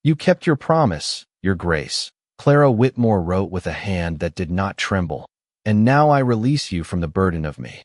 You kept your promise, Your Grace, Clara Whitmore wrote with a hand that did not tremble. And now I release you from the burden of me.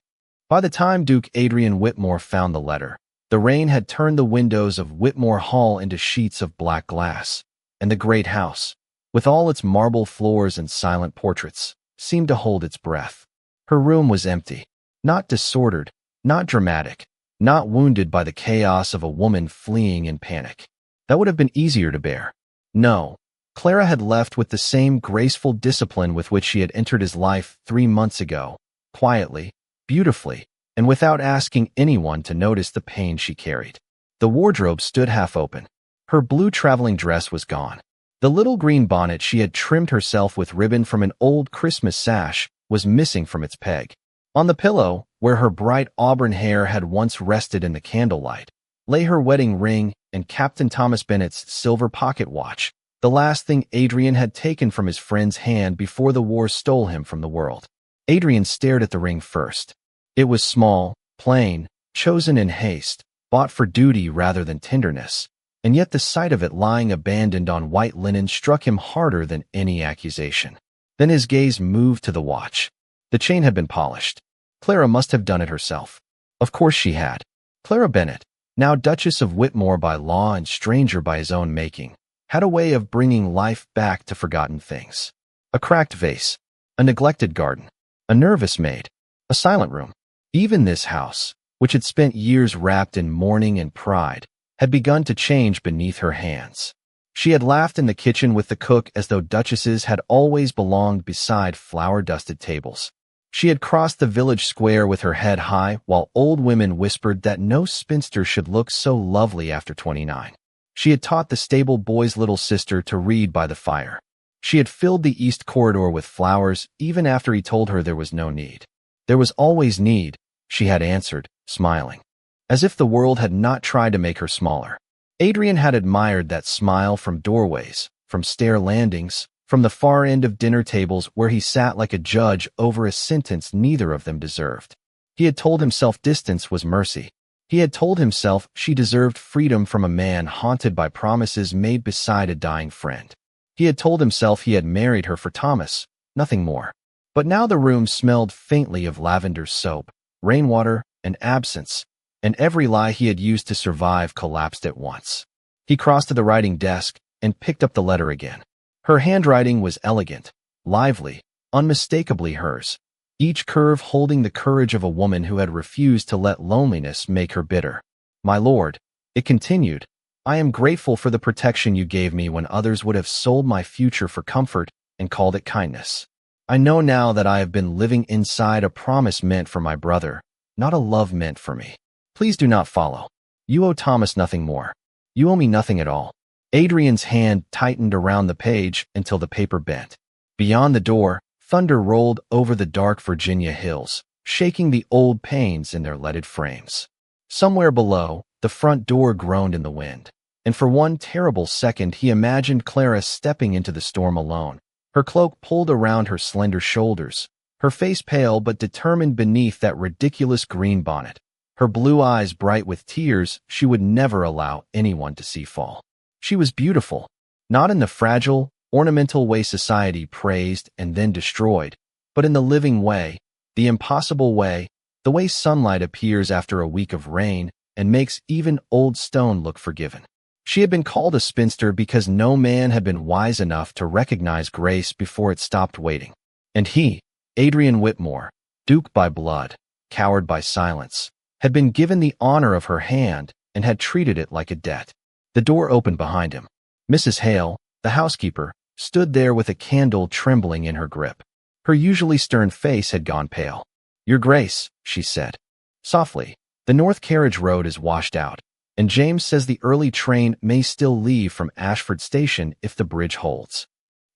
By the time Duke Adrian Whitmore found the letter, the rain had turned the windows of Whitmore Hall into sheets of black glass, and the great house, with all its marble floors and silent portraits, seemed to hold its breath. Her room was empty, not disordered, not dramatic, not wounded by the chaos of a woman fleeing in panic. That would have been easier to bear. No, Clara had left with the same graceful discipline with which she had entered his life 3 months ago, quietly, beautifully, and without asking anyone to notice the pain she carried. The wardrobe stood half open. Her blue traveling dress was gone. The little green bonnet she had trimmed herself with ribbon from an old Christmas sash was missing from its peg. On the pillow, where her bright auburn hair had once rested in the candlelight, lay her wedding ring and Captain Thomas Bennet's silver pocket watch, the last thing Adrian had taken from his friend's hand before the war stole him from the world. Adrian stared at the ring first. It was small, plain, chosen in haste, bought for duty rather than tenderness, and yet the sight of it lying abandoned on white linen struck him harder than any accusation. Then his gaze moved to the watch. The chain had been polished. Clara must have done it herself. Of course she had. Clara Bennet, now Duchess of Whitmore by law and stranger by his own making, had a way of bringing life back to forgotten things. A cracked vase, a neglected garden, a nervous maid, a silent room. Even this house, which had spent years wrapped in mourning and pride, had begun to change beneath her hands. She had laughed in the kitchen with the cook as though duchesses had always belonged beside flower-dusted tables. She had crossed the village square with her head high while old women whispered that no spinster should look so lovely after 29. She had taught the stable boy's little sister to read by the fire. She had filled the east corridor with flowers even after he told her there was no need. There was always need, she had answered, smiling, as if the world had not tried to make her smaller. Adrian had admired that smile from doorways, from stair landings, from the far end of dinner tables where he sat like a judge over a sentence neither of them deserved. He had told himself distance was mercy. He had told himself she deserved freedom from a man haunted by promises made beside a dying friend. He had told himself he had married her for Thomas, nothing more. But now the room smelled faintly of lavender soap, rainwater, and absence, and every lie he had used to survive collapsed at once. He crossed to the writing desk and picked up the letter again. Her handwriting was elegant, lively, unmistakably hers, each curve holding the courage of a woman who had refused to let loneliness make her bitter. My lord, it continued, I am grateful for the protection you gave me when others would have sold my future for comfort and called it kindness. I know now that I have been living inside a promise meant for my brother, not a love meant for me. Please do not follow. You owe Thomas nothing more. You owe me nothing at all. Adrian's hand tightened around the page until the paper bent. Beyond the door, thunder rolled over the dark Virginia hills, shaking the old panes in their leaded frames. Somewhere below, the front door groaned in the wind, and for one terrible second he imagined Clara stepping into the storm alone, her cloak pulled around her slender shoulders, her face pale but determined beneath that ridiculous green bonnet, her blue eyes bright with tears she would never allow anyone to see fall. She was beautiful, not in the fragile, ornamental way society praised and then destroyed, but in the living way, the impossible way, the way sunlight appears after a week of rain and makes even old stone look forgiven. She had been called a spinster because no man had been wise enough to recognize grace before it stopped waiting. And he, Adrian Whitmore, Duke by blood, coward by silence, had been given the honor of her hand and had treated it like a debt. The door opened behind him. Mrs. Hale, the housekeeper, stood there with a candle trembling in her grip. Her usually stern face had gone pale. Your Grace, she said. Softly, the north carriage road is washed out, and James says the early train may still leave from Ashford Station if the bridge holds.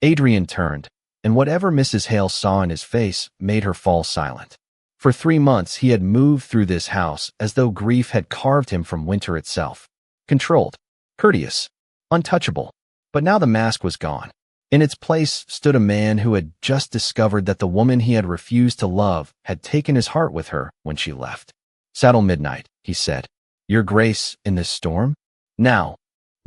Adrian turned, and whatever Mrs. Hale saw in his face made her fall silent. For 3 months he had moved through this house as though grief had carved him from winter itself. Controlled, courteous, untouchable. But now the mask was gone. In its place stood a man who had just discovered that the woman he had refused to love had taken his heart with her when she left. Saddle midnight, he said. Your Grace, in this storm? Now,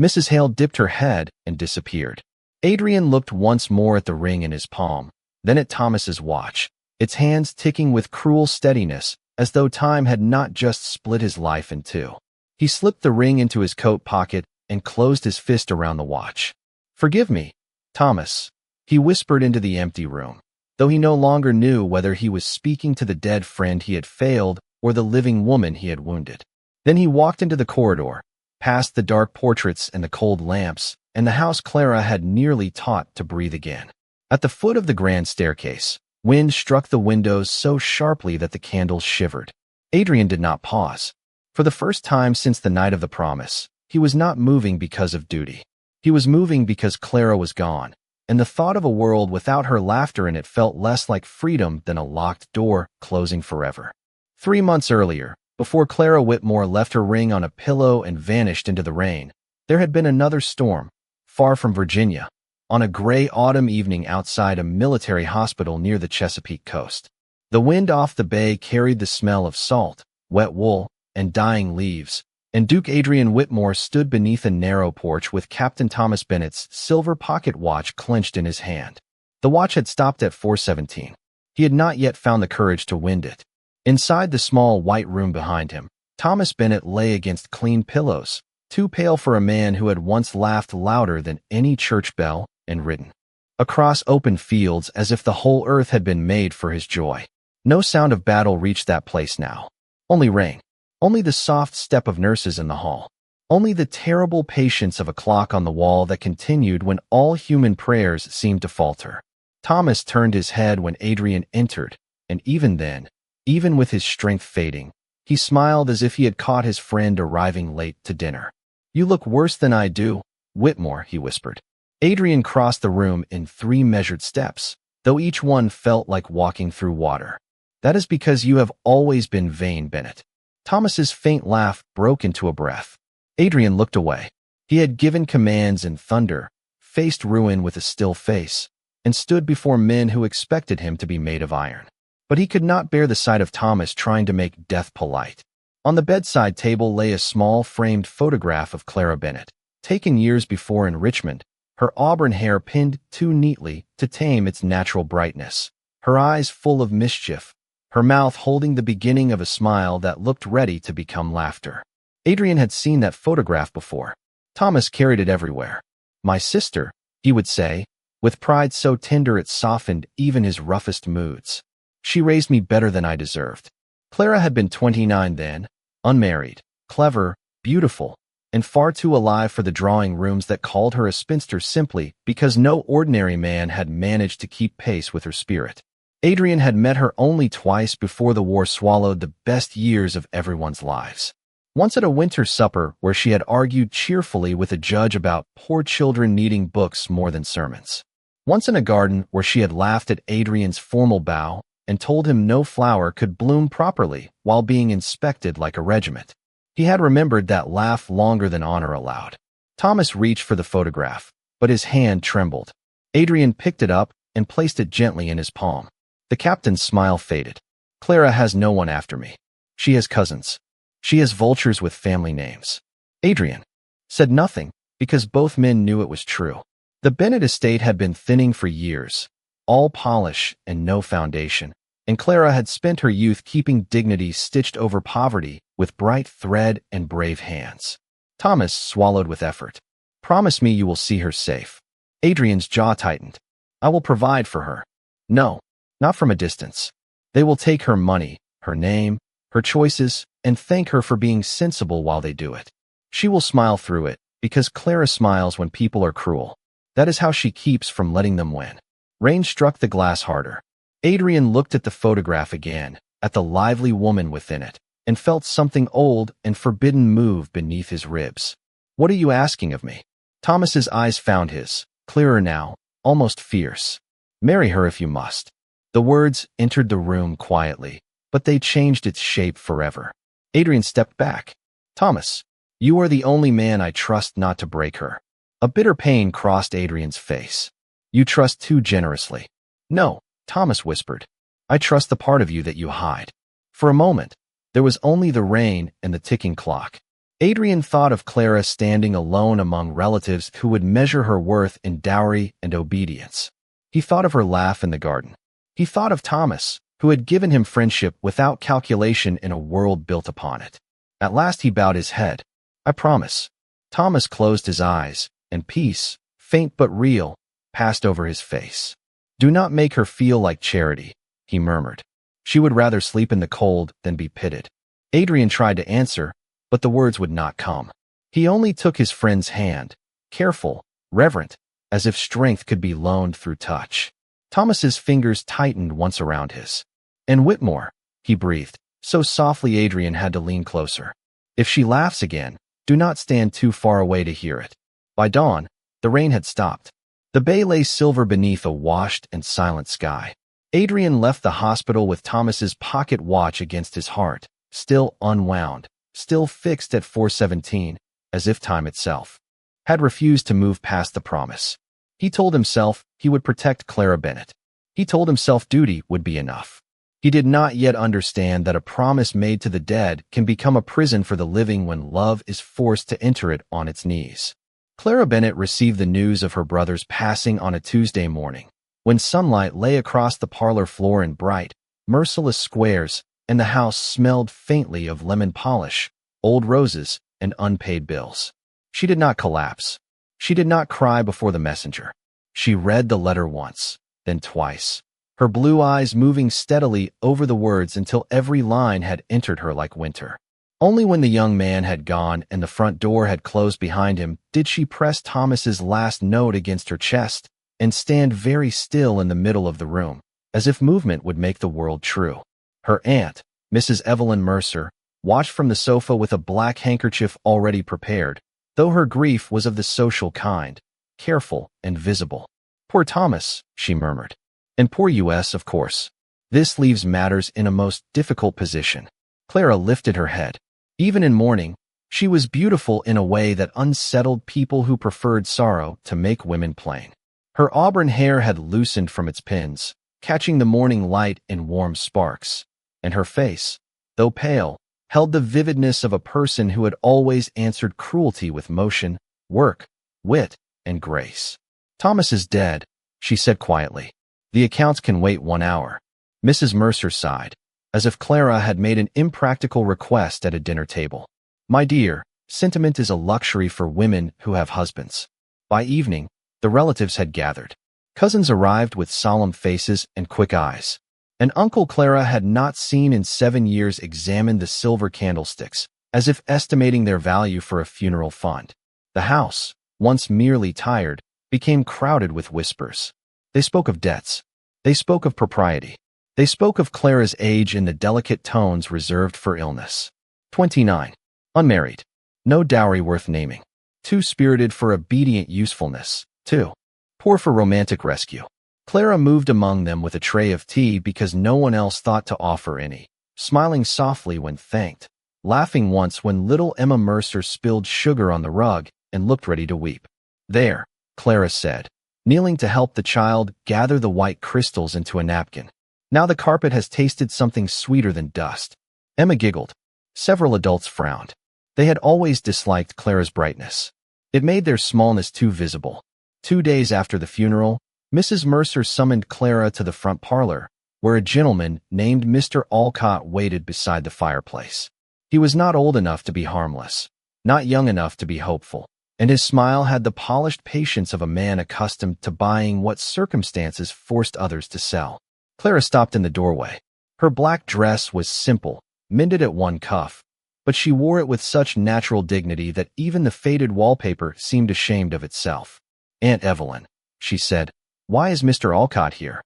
Mrs. Hale dipped her head and disappeared. Adrian looked once more at the ring in his palm, then at Thomas's watch, its hands ticking with cruel steadiness, as though time had not just split his life in two. He slipped the ring into his coat pocket and closed his fist around the watch. "Forgive me, Thomas," he whispered into the empty room, though he no longer knew whether he was speaking to the dead friend he had failed or the living woman he had wounded. Then he walked into the corridor, past the dark portraits and the cold lamps, and the house Clara had nearly taught to breathe again. At the foot of the grand staircase, wind struck the windows so sharply that the candles shivered. Adrian did not pause. For the first time since the night of the promise, he was not moving because of duty. He was moving because Clara was gone, and the thought of a world without her laughter in it felt less like freedom than a locked door closing forever. 3 months earlier, before Clara Whitmore left her ring on a pillow and vanished into the rain, there had been another storm, far from Virginia, on a gray autumn evening outside a military hospital near the Chesapeake coast. The wind off the bay carried the smell of salt, wet wool, and dying leaves, and Duke Adrian Whitmore stood beneath a narrow porch with Captain Thomas Bennet's silver pocket watch clenched in his hand. The watch had stopped at 4:17. He had not yet found the courage to wind it. Inside the small white room behind him, Thomas Bennet lay against clean pillows, too pale for a man who had once laughed louder than any church bell and ridden across open fields as if the whole earth had been made for his joy. No sound of battle reached that place now. Only rain. Only the soft step of nurses in the hall. Only the terrible patience of a clock on the wall that continued when all human prayers seemed to falter. Thomas turned his head when Adrian entered, and even then, even with his strength fading, he smiled as if he had caught his friend arriving late to dinner. "You look worse than I do, Whitmore," he whispered. Adrian crossed the room in 3 measured steps, though each one felt like walking through water. "That is because you have always been vain, Bennet." Thomas's faint laugh broke into a breath. Adrian looked away. He had given commands in thunder, faced ruin with a still face, and stood before men who expected him to be made of iron. But he could not bear the sight of Thomas trying to make death polite. On the bedside table lay a small framed photograph of Clara Bennet, taken years before in Richmond, her auburn hair pinned too neatly to tame its natural brightness, her eyes full of mischief, her mouth holding the beginning of a smile that looked ready to become laughter. Adrian had seen that photograph before. Thomas carried it everywhere. "My sister," he would say, with pride so tender it softened even his roughest moods. "She raised me better than I deserved." Clara had been 29 then, unmarried, clever, beautiful, and far too alive for the drawing rooms that called her a spinster simply because no ordinary man had managed to keep pace with her spirit. Adrian had met her only twice before the war swallowed the best years of everyone's lives. Once at a winter supper where she had argued cheerfully with a judge about poor children needing books more than sermons. Once in a garden where she had laughed at Adrian's formal bow and told him no flower could bloom properly while being inspected like a regiment. He had remembered that laugh longer than honor allowed. Thomas reached for the photograph, but his hand trembled. Adrian picked it up and placed it gently in his palm. The captain's smile faded. "Clara has no one after me. She has cousins. She has vultures with family names." Adrian said nothing because both men knew it was true. The Bennet estate had been thinning for years, all polish and no foundation, and Clara had spent her youth keeping dignity stitched over poverty with bright thread and brave hands. Thomas swallowed with effort. "Promise me you will see her safe." Adrian's jaw tightened. "I will provide for her." "No, not from a distance. They will take her money, her name, her choices, and thank her for being sensible while they do it. She will smile through it, because Clara smiles when people are cruel. That is how she keeps from letting them win." Rain struck the glass harder. Adrian looked at the photograph again, at the lively woman within it, and felt something old and forbidden move beneath his ribs. "What are you asking of me?" Thomas's eyes found his, clearer now, almost fierce. "Marry her if you must." The words entered the room quietly, but they changed its shape forever. Adrian stepped back. "Thomas, you are the only man I trust not to break her." A bitter pain crossed Adrian's face. "You trust too generously." "No," Thomas whispered. "I trust the part of you that you hide." For a moment, there was only the rain and the ticking clock. Adrian thought of Clara standing alone among relatives who would measure her worth in dowry and obedience. He thought of her laugh in the garden. He thought of Thomas, who had given him friendship without calculation in a world built upon it. At last he bowed his head. "I promise." Thomas closed his eyes, and peace, faint but real, passed over his face. "Do not make her feel like Charity," he murmured. "She would rather sleep in the cold than be pitied." Adrian tried to answer, but the words would not come. He only took his friend's hand, careful, reverent, as if strength could be loaned through touch. Thomas's fingers tightened once around his. "And Whitmore," he breathed, so softly Adrian had to lean closer. "If she laughs again, do not stand too far away to hear it." By dawn, the rain had stopped. The bay lay silver beneath a washed and silent sky. Adrian left the hospital with Thomas's pocket watch against his heart, still unwound, still fixed at 4:17, as if time itself had refused to move past the promise. He told himself he would protect Clara Bennett. He told himself duty would be enough. He did not yet understand that a promise made to the dead can become a prison for the living when love is forced to enter it on its knees. Clara Bennett received the news of her brother's passing on a Tuesday morning, when sunlight lay across the parlor floor in bright, merciless squares, and the house smelled faintly of lemon polish, old roses, and unpaid bills. She did not collapse. She did not cry before the messenger. She read the letter once, then twice, her blue eyes moving steadily over the words until every line had entered her like winter. Only when the young man had gone and the front door had closed behind him did she press Thomas's last note against her chest and stand very still in the middle of the room, as if movement would make the world true. Her aunt, Mrs. Evelyn Mercer, watched from the sofa with a black handkerchief already prepared, though her grief was of the social kind, careful and visible. "Poor Thomas," she murmured. "And poor US, of course. This leaves matters in a most difficult position." Clara lifted her head. Even in mourning, she was beautiful in a way that unsettled people who preferred sorrow to make women plain. Her auburn hair had loosened from its pins, catching the morning light in warm sparks, and her face, though pale, held the vividness of a person who had always answered cruelty with motion, work, wit, and grace. "Thomas is dead," she said quietly. "The accounts can wait 1 hour." Mrs. Mercer sighed, as if Clara had made an impractical request at a dinner table. "My dear, sentiment is a luxury for women who have husbands." By evening, the relatives had gathered. Cousins arrived with solemn faces and quick eyes. An uncle Clara had not seen in 7 years examined the silver candlesticks, as if estimating their value for a funeral fund. The house, once merely tired, became crowded with whispers. They spoke of debts. They spoke of propriety. They spoke of Clara's age in the delicate tones reserved for illness. 29. Unmarried. No dowry worth naming. Too spirited for obedient usefulness. 2. Poor for romantic rescue. Clara moved among them with a tray of tea because no one else thought to offer any, smiling softly when thanked, laughing once when little Emma Mercer spilled sugar on the rug and looked ready to weep. "There," Clara said, kneeling to help the child gather the white crystals into a napkin. "Now the carpet has tasted something sweeter than dust." Emma giggled. Several adults frowned. They had always disliked Clara's brightness. It made their smallness too visible. 2 days after the funeral, Mrs. Mercer summoned Clara to the front parlor, where a gentleman named Mr. Alcott waited beside the fireplace. He was not old enough to be harmless, not young enough to be hopeful, and his smile had the polished patience of a man accustomed to buying what circumstances forced others to sell. Clara stopped in the doorway. Her black dress was simple, mended at one cuff, but she wore it with such natural dignity that even the faded wallpaper seemed ashamed of itself. "Aunt Evelyn," she said, "why is Mr. Alcott here?"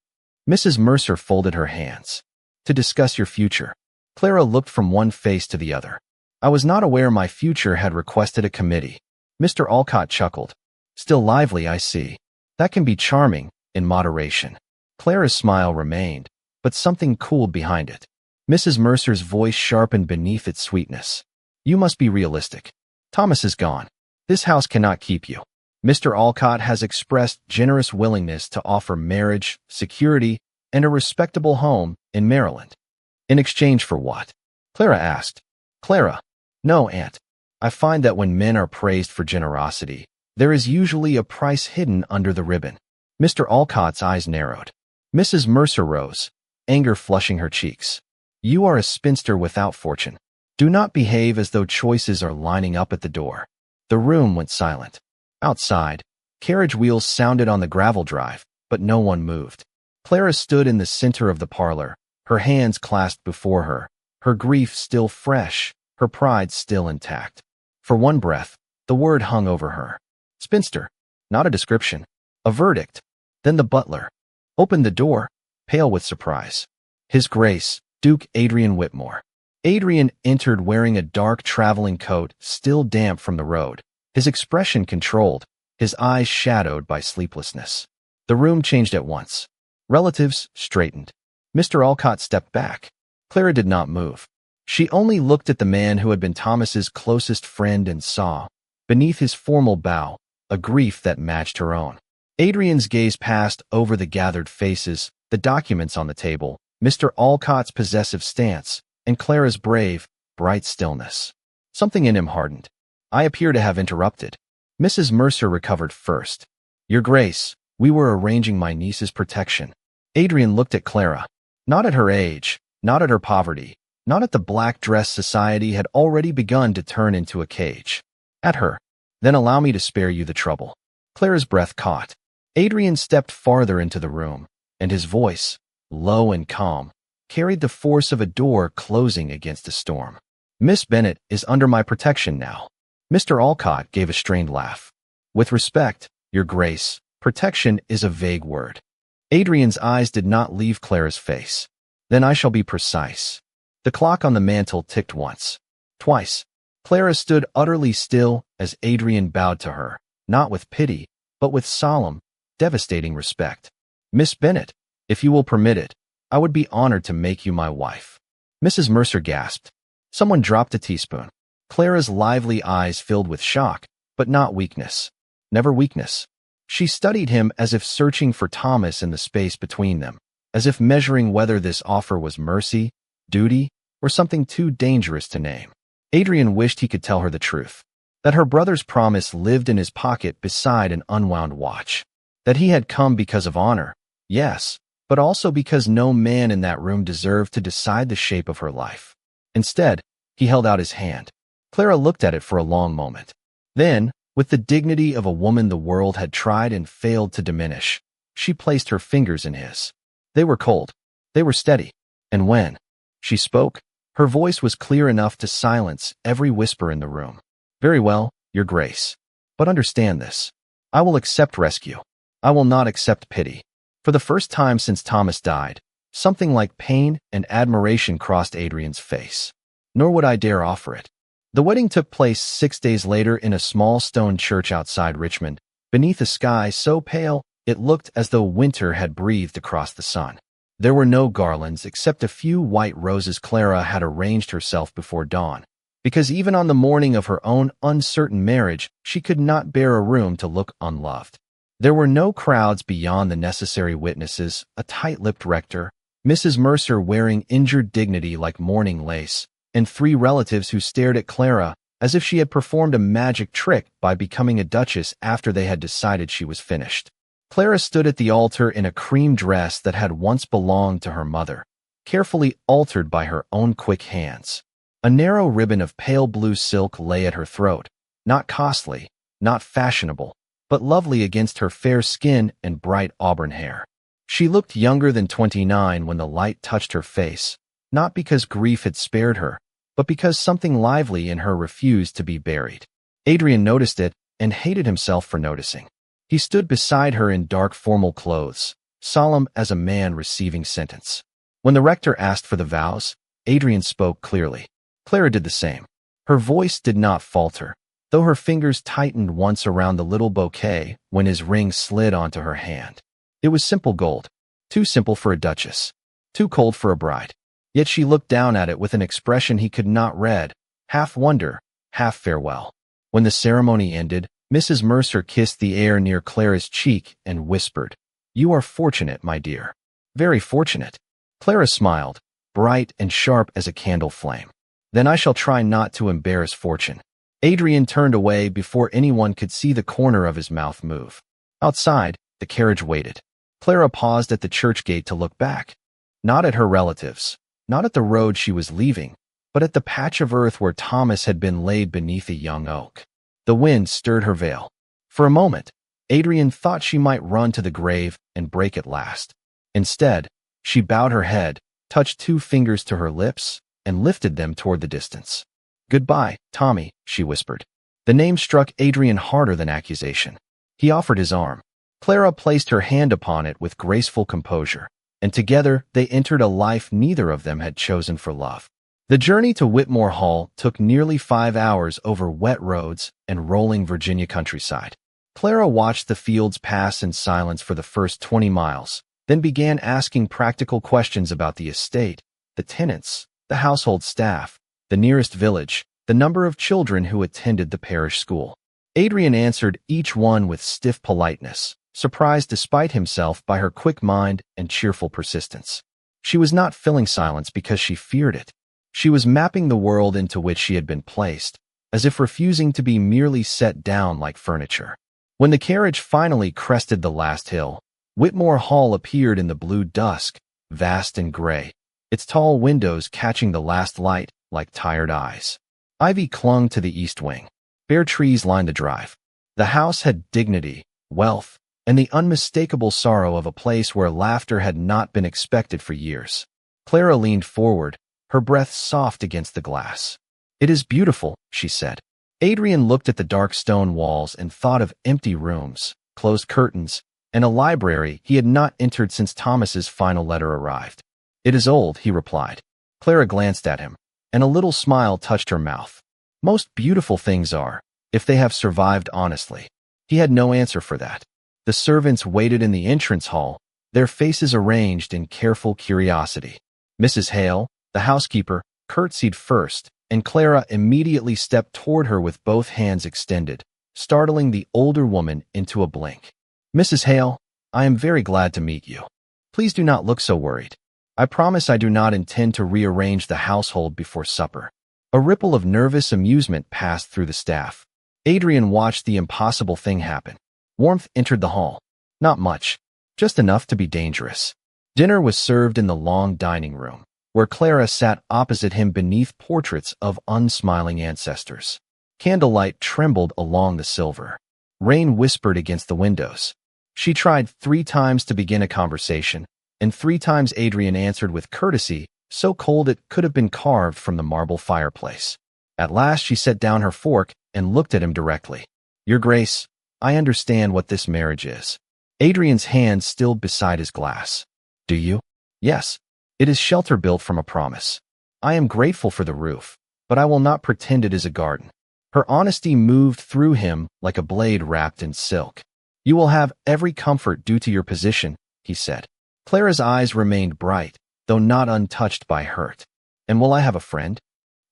Mrs. Mercer folded her hands. "To discuss your future." Clara looked from one face to the other. "I was not aware my future had requested a committee." Mr. Alcott chuckled. "Still lively, I see. That can be charming, in moderation." Clara's smile remained, but something cooled behind it. Mrs. Mercer's voice sharpened beneath its sweetness. "You must be realistic. Thomas is gone. This house cannot keep you. Mr. Alcott has expressed generous willingness to offer marriage, security, and a respectable home in Maryland." "In exchange for what?" Clara asked. "Clara." "No, Aunt. I find that when men are praised for generosity, there is usually a price hidden under the ribbon. Mr. Alcott's eyes narrowed. Mrs. Mercer rose, anger flushing her cheeks. You are a spinster without fortune. Do not behave as though choices are lining up at the door. The room went silent. Outside, carriage wheels sounded on the gravel drive, but no one moved. Clara stood in the center of the parlor, her hands clasped before her, her grief still fresh, her pride still intact. For one breath, the word hung over her. Spinster. Not a description. A verdict. Then the butler opened the door, pale with surprise. His Grace, Duke Adrian Whitmore. Adrian entered wearing a dark traveling coat, still damp from the road, his expression controlled, his eyes shadowed by sleeplessness. The room changed at once. Relatives straightened. Mr. Alcott stepped back. Clara did not move. She only looked at the man who had been Thomas's closest friend and saw, beneath his formal bow, a grief that matched her own. Adrian's gaze passed over the gathered faces, the documents on the table, Mr. Alcott's possessive stance, and Clara's brave, bright stillness. Something in him hardened. I appear to have interrupted. Mrs. Mercer recovered first. Your Grace, we were arranging my niece's protection. Adrian looked at Clara. Not at her age, not at her poverty, not at the black dress society had already begun to turn into a cage. At her. Then allow me to spare you the trouble. Clara's breath caught. Adrian stepped farther into the room, and his voice, low and calm, carried the force of a door closing against a storm. Miss Bennet is under my protection now. Mr. Alcott gave a strained laugh. With respect, Your Grace, protection is a vague word. Adrian's eyes did not leave Clara's face. Then I shall be precise. The clock on the mantel ticked once, twice. Clara stood utterly still as Adrian bowed to her, not with pity, but with solemn, devastating respect. Miss Bennet, if you will permit it, I would be honored to make you my wife. Mrs. Mercer gasped. Someone dropped a teaspoon. Clara's lively eyes filled with shock, but not weakness. Never weakness. She studied him as if searching for Thomas in the space between them, as if measuring whether this offer was mercy, duty, or something too dangerous to name. Adrian wished he could tell her the truth, that her brother's promise lived in his pocket beside an unwound watch, that he had come because of honor, yes, but also because no man in that room deserved to decide the shape of her life. Instead, he held out his hand. Clara looked at it for a long moment. Then, with the dignity of a woman the world had tried and failed to diminish, she placed her fingers in his. They were cold. They were steady. And when she spoke, her voice was clear enough to silence every whisper in the room. Very well, Your Grace. But understand this. I will accept rescue. I will not accept pity. For the first time since Thomas died, something like pain and admiration crossed Adrian's face. Nor would I dare offer it. The wedding took place 6 days later in a small stone church outside Richmond, beneath a sky so pale it looked as though winter had breathed across the sun. There were no garlands except a few white roses Clara had arranged herself before dawn, because even on the morning of her own uncertain marriage, she could not bear a room to look unloved. There were no crowds beyond the necessary witnesses, a tight-lipped rector, Mrs. Mercer wearing injured dignity like mourning lace, and 3 relatives who stared at Clara as if she had performed a magic trick by becoming a duchess after they had decided she was finished. Clara stood at the altar in a cream dress that had once belonged to her mother, carefully altered by her own quick hands. A narrow ribbon of pale blue silk lay at her throat, not costly, not fashionable, but lovely against her fair skin and bright auburn hair. She looked younger than 29 when the light touched her face, not because grief had spared her, but because something lively in her refused to be buried. Adrian noticed it and hated himself for noticing. He stood beside her in dark formal clothes, solemn as a man receiving sentence. When the rector asked for the vows, Adrian spoke clearly. Clara did the same. Her voice did not falter, though her fingers tightened once around the little bouquet when his ring slid onto her hand. It was simple gold, too simple for a duchess, too cold for a bride. Yet she looked down at it with an expression he could not read, half wonder, half farewell. When the ceremony ended, Mrs. Mercer kissed the air near Clara's cheek and whispered, "You are fortunate, my dear. Very fortunate." Clara smiled, bright and sharp as a candle flame. "Then I shall try not to embarrass fortune." Adrian turned away before anyone could see the corner of his mouth move. Outside, the carriage waited. Clara paused at the church gate to look back. Not at her relatives, not at the road she was leaving, but at the patch of earth where Thomas had been laid beneath a young oak. The wind stirred her veil. For a moment, Adrian thought she might run to the grave and break at last. Instead, she bowed her head, touched 2 fingers to her lips, and lifted them toward the distance. "Goodbye, Tommy," she whispered. The name struck Adrian harder than accusation. He offered his arm. Clara placed her hand upon it with graceful composure, and together they entered a life neither of them had chosen for love. The journey to Whitmore Hall took nearly 5 hours over wet roads and rolling Virginia countryside. Clara watched the fields pass in silence for the first 20 miles, then began asking practical questions about the estate, the tenants, the household staff, the nearest village, the number of children who attended the parish school. Adrian answered each one with stiff politeness, surprised despite himself by her quick mind and cheerful persistence. She was not filling silence because she feared it. She was mapping the world into which she had been placed, as if refusing to be merely set down like furniture. When the carriage finally crested the last hill, Whitmore Hall appeared in the blue dusk, vast and gray, its tall windows catching the last light like tired eyes. Ivy clung to the east wing. Bare trees lined the drive. The house had dignity, wealth, and the unmistakable sorrow of a place where laughter had not been expected for years. Clara leaned forward, her breath soft against the glass. "It is beautiful," she said. Adrian looked at the dark stone walls and thought of empty rooms, closed curtains, and a library he had not entered since Thomas's final letter arrived. "It is old," he replied. Clara glanced at him, and a little smile touched her mouth. "Most beautiful things are, if they have survived honestly." He had no answer for that. The servants waited in the entrance hall, their faces arranged in careful curiosity. Mrs. Hale, the housekeeper, curtsied first, and Clara immediately stepped toward her with both hands extended, startling the older woman into a blink. "Mrs. Hale, I am very glad to meet you. Please do not look so worried. I promise I do not intend to rearrange the household before supper." A ripple of nervous amusement passed through the staff. Adrian watched the impossible thing happen. Warmth entered the hall. Not much, just enough to be dangerous. Dinner was served in the long dining room, where Clara sat opposite him beneath portraits of unsmiling ancestors. Candlelight trembled along the silver. Rain whispered against the windows. She tried 3 times to begin a conversation, and 3 times Adrian answered with courtesy, so cold it could have been carved from the marble fireplace. At last she set down her fork and looked at him directly. "Your Grace, I understand what this marriage is." Adrian's hand still beside his glass. "Do you?" "Yes. It is shelter built from a promise. I am grateful for the roof, but I will not pretend it is a garden." Her honesty moved through him like a blade wrapped in silk. "You will have every comfort due to your position," he said. Clara's eyes remained bright, though not untouched by hurt. "And will I have a friend?"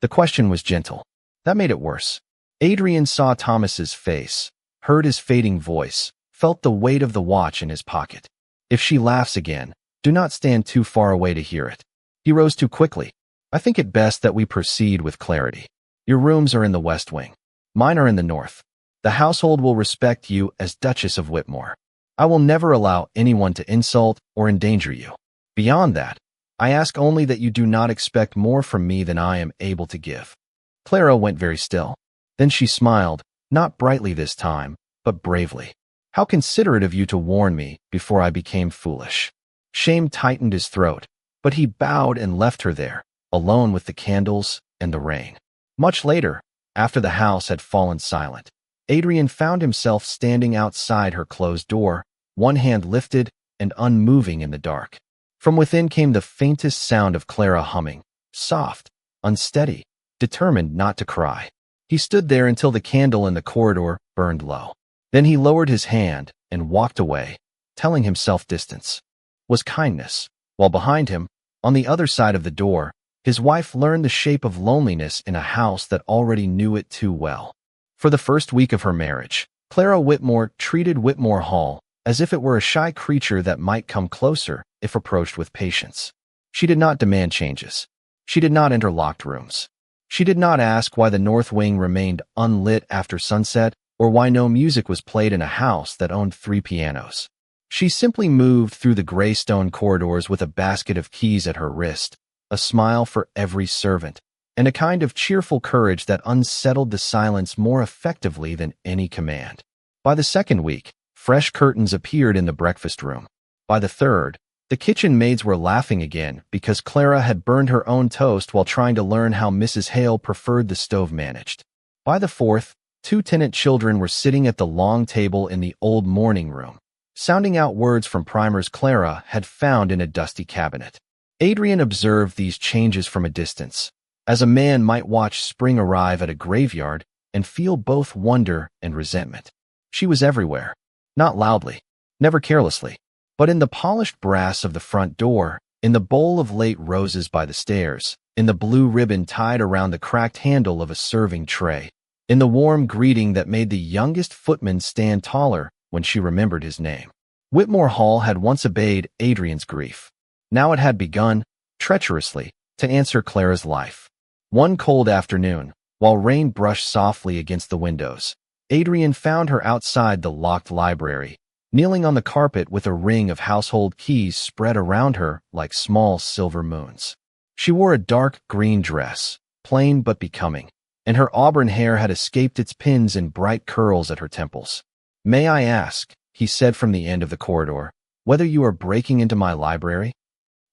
The question was gentle. That made it worse. Adrian saw Thomas's face, heard his fading voice, felt the weight of the watch in his pocket. "If she laughs again, do not stand too far away to hear it." He rose too quickly. "I think it best that we proceed with clarity. Your rooms are in the west wing. Mine are in the north. The household will respect you as Duchess of Whitmore. I will never allow anyone to insult or endanger you. Beyond that, I ask only that you do not expect more from me than I am able to give." Clara went very still. Then she smiled, not brightly this time, but bravely. "How considerate of you to warn me before I became foolish." Shame tightened his throat, but he bowed and left her there, alone with the candles and the rain. Much later, after the house had fallen silent, Adrian found himself standing outside her closed door, one hand lifted and unmoving in the dark. From within came the faintest sound of Clara humming, soft, unsteady, determined not to cry. He stood there until the candle in the corridor burned low. Then he lowered his hand and walked away, telling himself distance was kindness, while behind him, on the other side of the door, his wife learned the shape of loneliness in a house that already knew it too well. For the first week of her marriage, Clara Whitmore treated Whitmore Hall as if it were a shy creature that might come closer if approached with patience. She did not demand changes. She did not enter locked rooms. She did not ask why the north wing remained unlit after sunset or why no music was played in a house that owned 3 pianos. She simply moved through the gray stone corridors with a basket of keys at her wrist, a smile for every servant, and a kind of cheerful courage that unsettled the silence more effectively than any command. By the second week, fresh curtains appeared in the breakfast room. By the third, the kitchen maids were laughing again because Clara had burned her own toast while trying to learn how Mrs. Hale preferred the stove managed. By the fourth, 2 tenant children were sitting at the long table in the old morning room, sounding out words from primers Clara had found in a dusty cabinet. Adrian observed these changes from a distance, as a man might watch spring arrive at a graveyard and feel both wonder and resentment. She was everywhere, not loudly, never carelessly, but in the polished brass of the front door, in the bowl of late roses by the stairs, in the blue ribbon tied around the cracked handle of a serving tray, in the warm greeting that made the youngest footman stand taller when she remembered his name. Whitmore Hall had once obeyed Adrian's grief. Now it had begun, treacherously, to answer Clara's life. One cold afternoon, while rain brushed softly against the windows, Adrian found her outside the locked library, kneeling on the carpet with a ring of household keys spread around her like small silver moons. She wore a dark green dress, plain but becoming, and her auburn hair had escaped its pins in bright curls at her temples. "May I ask," he said from the end of the corridor, "whether you are breaking into my library?"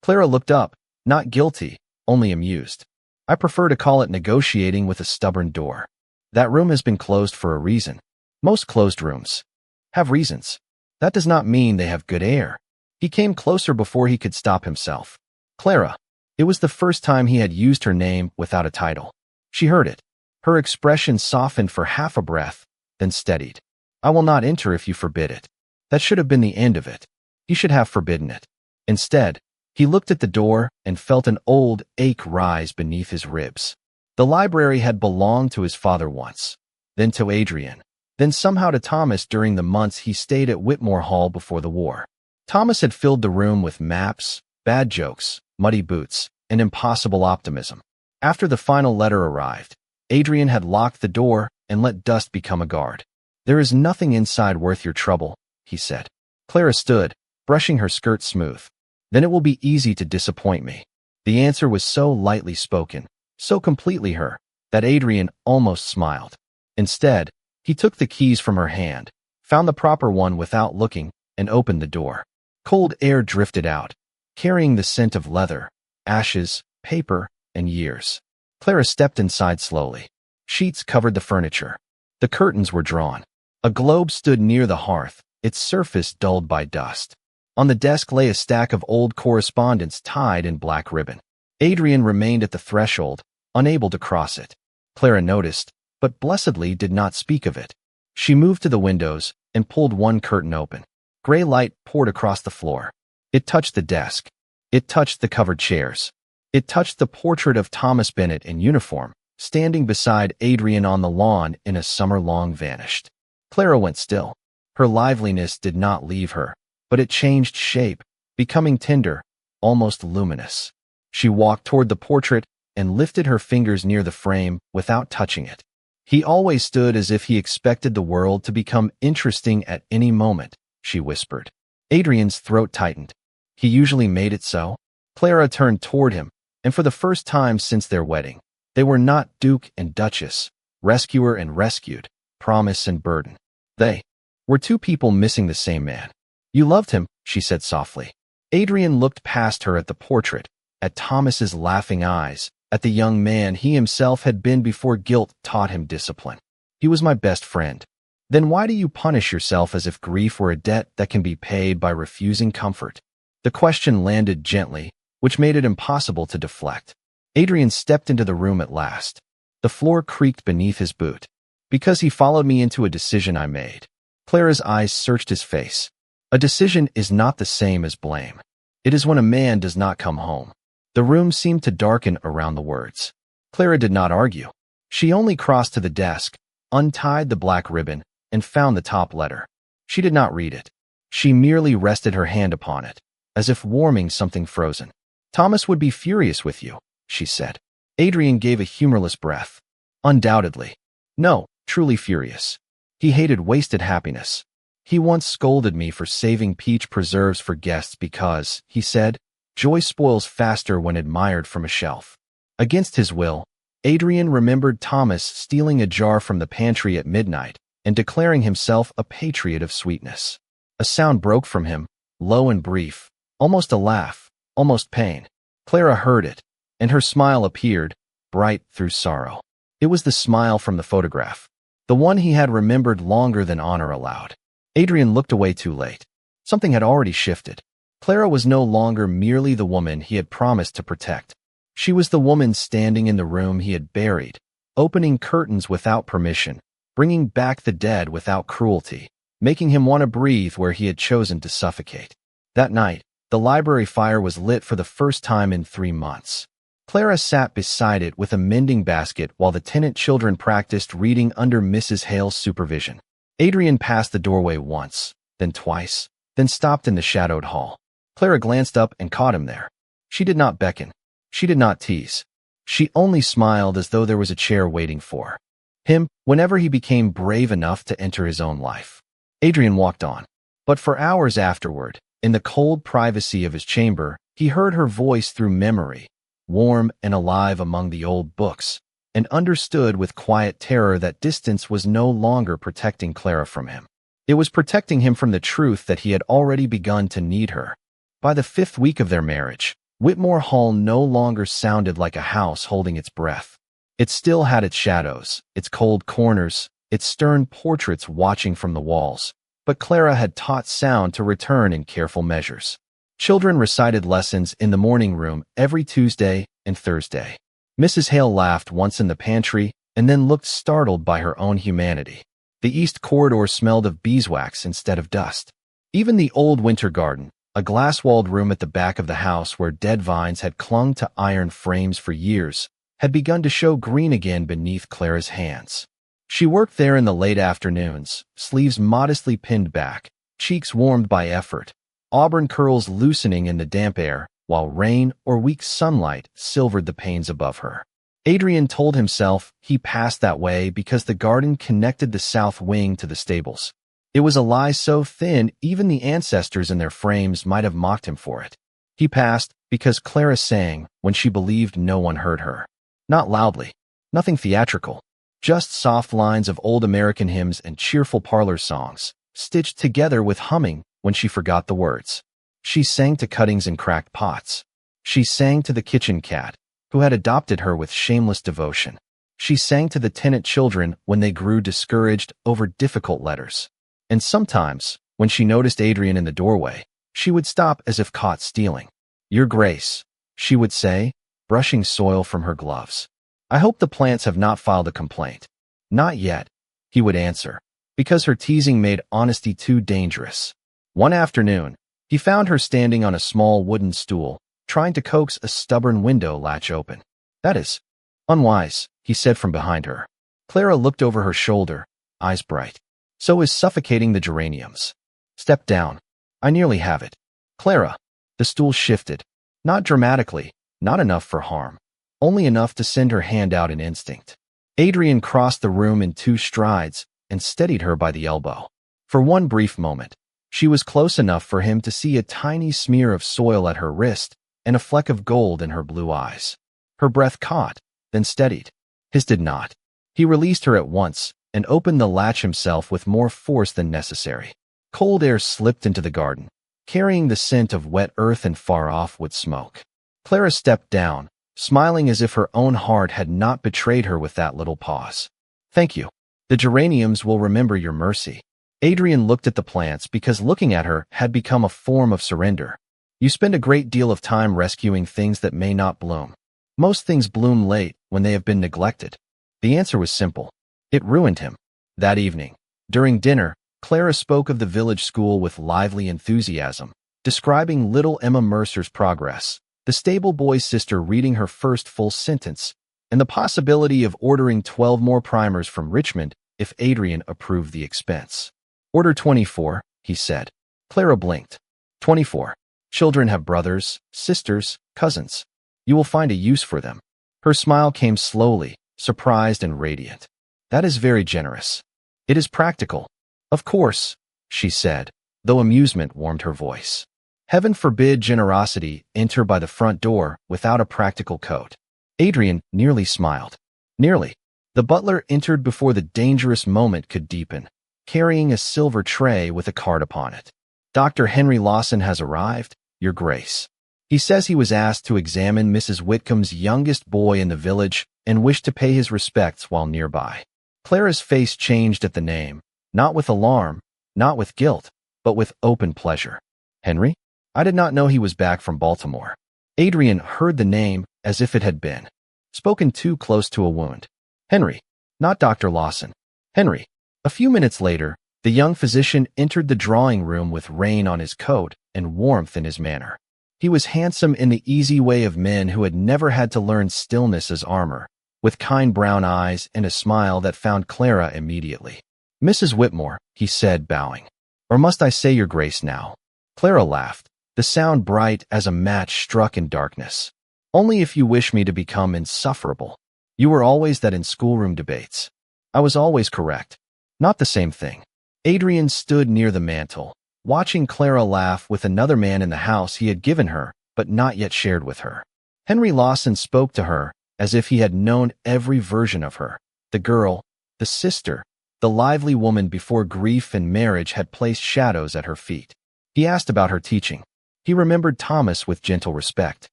Clara looked up, not guilty, only amused. "I prefer to call it negotiating with a stubborn door. That room has been closed for a reason. Most closed rooms have reasons. That does not mean they have good air." He came closer before he could stop himself. "Clara." It was the first time he had used her name without a title. She heard it. Her expression softened for half a breath, then steadied. "I will not enter if you forbid it." That should have been the end of it. He should have forbidden it. Instead, he looked at the door and felt an old ache rise beneath his ribs. The library had belonged to his father once, then to Adrian, then somehow to Thomas during the months he stayed at Whitmore Hall before the war. Thomas had filled the room with maps, bad jokes, muddy boots, and impossible optimism. After the final letter arrived, Adrian had locked the door and let dust become a guard. "There is nothing inside worth your trouble," he said. Clara stood, brushing her skirt smooth. "Then it will be easy to disappoint me." The answer was so lightly spoken, so completely her, that Adrian almost smiled. Instead, he took the keys from her hand, found the proper one without looking, and opened the door. Cold air drifted out, carrying the scent of leather, ashes, paper, and years. Clara stepped inside slowly. Sheets covered the furniture. The curtains were drawn. A globe stood near the hearth, its surface dulled by dust. On the desk lay a stack of old correspondence tied in black ribbon. Adrian remained at the threshold, unable to cross it. Clara noticed, but blessedly did not speak of it. She moved to the windows and pulled one curtain open. Gray light poured across the floor. It touched the desk. It touched the covered chairs. It touched the portrait of Thomas Bennet in uniform, standing beside Adrian on the lawn in a summer long vanished. Clara went still. Her liveliness did not leave her, but it changed shape, becoming tender, almost luminous. She walked toward the portrait and lifted her fingers near the frame without touching it. "He always stood as if he expected the world to become interesting at any moment," she whispered. Adrian's throat tightened. "He usually made it so?" Clara turned toward him, and for the first time since their wedding, they were not Duke and Duchess, rescuer and rescued, promise and burden. They were 2 people missing the same man. "You loved him," she said softly. Adrian looked past her at the portrait, at Thomas's laughing eyes, at the young man he himself had been before guilt taught him discipline. "He was my best friend." "Then why do you punish yourself as if grief were a debt that can be paid by refusing comfort?" The question landed gently, which made it impossible to deflect. Adrian stepped into the room at last. The floor creaked beneath his boot. "Because he followed me into a decision I made." Clara's eyes searched his face. A decision is not the same as blame. It is when a man does not come home. The room seemed to darken around the words. Clara did not argue. She only crossed to the desk, untied the black ribbon, and found the top letter. She did not read it. She merely rested her hand upon it, as if warming something frozen. "Thomas would be furious with you," she said. Adrian gave a humorless breath. Undoubtedly. No, truly furious. He hated wasted happiness. He once scolded me for saving peach preserves for guests because, he said, joy spoils faster when admired from a shelf. Against his will, Adrian remembered Thomas stealing a jar from the pantry at midnight and declaring himself a patriot of sweetness. A sound broke from him, low and brief, almost a laugh, almost pain. Clara heard it, and her smile appeared, bright through sorrow. It was the smile from the photograph, the one he had remembered longer than honor allowed. Adrian looked away too late. Something had already shifted. Clara was no longer merely the woman he had promised to protect. She was the woman standing in the room he had buried, opening curtains without permission, bringing back the dead without cruelty, making him want to breathe where he had chosen to suffocate. That night, the library fire was lit for the first time in 3 months. Clara sat beside it with a mending basket while the tenant children practiced reading under Mrs. Hale's supervision. Adrian passed the doorway once, then twice, then stopped in the shadowed hall. Clara glanced up and caught him there. She did not beckon. She did not tease. She only smiled as though there was a chair waiting for him whenever he became brave enough to enter his own life. Adrian walked on. But for hours afterward, in the cold privacy of his chamber, he heard her voice through memory, warm and alive among the old books, and understood with quiet terror that distance was no longer protecting Clara from him. It was protecting him from the truth that he had already begun to need her. By the 5th week of their marriage, Whitmore Hall no longer sounded like a house holding its breath. It still had its shadows, its cold corners, its stern portraits watching from the walls, but Clara had taught sound to return in careful measures. Children recited lessons in the morning room every Tuesday and Thursday. Mrs. Hale laughed once in the pantry and then looked startled by her own humanity. The east corridor smelled of beeswax instead of dust. Even the old winter garden, a glass-walled room at the back of the house where dead vines had clung to iron frames for years, had begun to show green again beneath Clara's hands. She worked there in the late afternoons, sleeves modestly pinned back, cheeks warmed by effort, auburn curls loosening in the damp air, while rain or weak sunlight silvered the panes above her. Adrian told himself he passed that way because the garden connected the south wing to the stables. It was a lie so thin even the ancestors in their frames might have mocked him for it. He passed because Clara sang when she believed no one heard her. Not loudly, nothing theatrical, just soft lines of old American hymns and cheerful parlor songs, stitched together with humming when she forgot the words. She sang to cuttings and cracked pots. She sang to the kitchen cat, who had adopted her with shameless devotion. She sang to the tenant children when they grew discouraged over difficult letters. And sometimes, when she noticed Adrian in the doorway, she would stop as if caught stealing. "Your Grace," she would say, brushing soil from her gloves. "I hope the plants have not filed a complaint." "Not yet," he would answer, because her teasing made honesty too dangerous. One afternoon, he found her standing on a small wooden stool, trying to coax a stubborn window latch open. "That is unwise," he said from behind her. Clara looked over her shoulder, eyes bright. "So is suffocating the geraniums." "Step down. I nearly have it." "Clara." The stool shifted. Not dramatically, not enough for harm. Only enough to send her hand out in instinct. Adrian crossed the room in 2 strides and steadied her by the elbow. For one brief moment, she was close enough for him to see a tiny smear of soil at her wrist and a fleck of gold in her blue eyes. Her breath caught, then steadied. His did not. He released her at once and opened the latch himself with more force than necessary. Cold air slipped into the garden, carrying the scent of wet earth and far-off wood smoke. Clara stepped down, smiling as if her own heart had not betrayed her with that little pause. "Thank you. The geraniums will remember your mercy." Adrian looked at the plants because looking at her had become a form of surrender. "You spend a great deal of time rescuing things that may not bloom. Most things bloom late when they have been neglected." The answer was simple. It ruined him. That evening, during dinner, Clara spoke of the village school with lively enthusiasm, describing little Emma Mercer's progress, the stable boy's sister reading her first full sentence, and the possibility of ordering 12 more primers from Richmond if Adrian approved the expense. "Order 24, he said. Clara blinked. 24. Children have brothers, sisters, cousins. You will find a use for them." Her smile came slowly, surprised and radiant. That is very generous. It is practical. Of course, she said, though amusement warmed her voice. Heaven forbid generosity enter by the front door without a practical coat. Adrian nearly smiled. Nearly. The butler entered before the dangerous moment could deepen, carrying a silver tray with a card upon it. Dr. Henry Lawson has arrived, Your Grace. He says he was asked to examine Mrs. Whitcomb's youngest boy in the village and wished to pay his respects while nearby. Clara's face changed at the name, not with alarm, not with guilt, but with open pleasure. Henry? I did not know he was back from Baltimore. Adrian heard the name as if it had been spoken too close to a wound. Henry, not Dr. Lawson. Henry. A few minutes later, the young physician entered the drawing room with rain on his coat and warmth in his manner. He was handsome in the easy way of men who had never had to learn stillness as armor, with kind brown eyes and a smile that found Clara immediately. Mrs. Whitmore, he said, bowing. Or must I say Your Grace now? Clara laughed, the sound bright as a match struck in darkness. Only if you wish me to become insufferable. You were always that in schoolroom debates. I was always correct. Not the same thing. Adrian stood near the mantel, watching Clara laugh with another man in the house he had given her, but not yet shared with her. Henry Lawson spoke to her as if he had known every version of her, the girl, the sister, the lively woman before grief and marriage had placed shadows at her feet. He asked about her teaching. He remembered Thomas with gentle respect.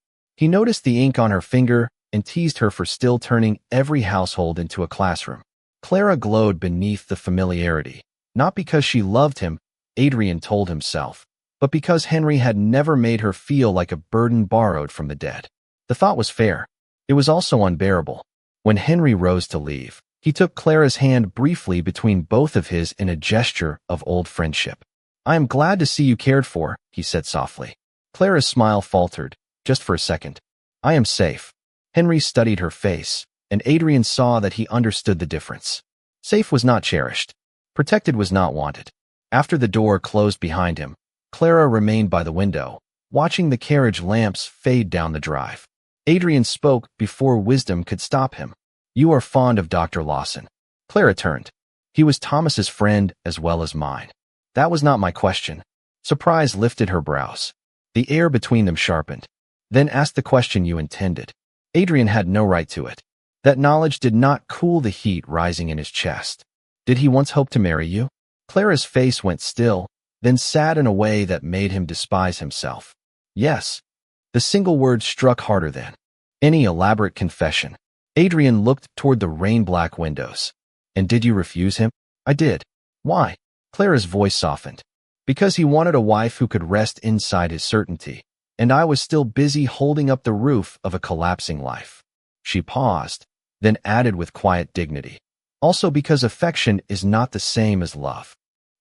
He noticed the ink on her finger and teased her for still turning every household into a classroom. Clara glowed beneath the familiarity, not because she loved him, Adrian told himself, but because Henry had never made her feel like a burden borrowed from the dead. The thought was fair. It was also unbearable. When Henry rose to leave, he took Clara's hand briefly between both of his in a gesture of old friendship. I am glad to see you cared for, he said softly. Clara's smile faltered, just for a second. I am safe. Henry studied her face, and Adrian saw that he understood the difference. Safe was not cherished. Protected was not wanted. After the door closed behind him, Clara remained by the window, watching the carriage lamps fade down the drive. Adrian spoke before wisdom could stop him. You are fond of Dr. Lawson. Clara turned. He was Thomas's friend as well as mine. That was not my question. Surprise lifted her brows. The air between them sharpened. Then ask the question you intended. Adrian had no right to it. That knowledge did not cool the heat rising in his chest. Did he once hope to marry you? Clara's face went still, then sat in a way that made him despise himself. Yes. The single word struck harder than any elaborate confession. Adrian looked toward the rain-black windows. And did you refuse him? I did. Why? Clara's voice softened. Because he wanted a wife who could rest inside his certainty, and I was still busy holding up the roof of a collapsing life. She paused, then added with quiet dignity. Also because affection is not the same as love.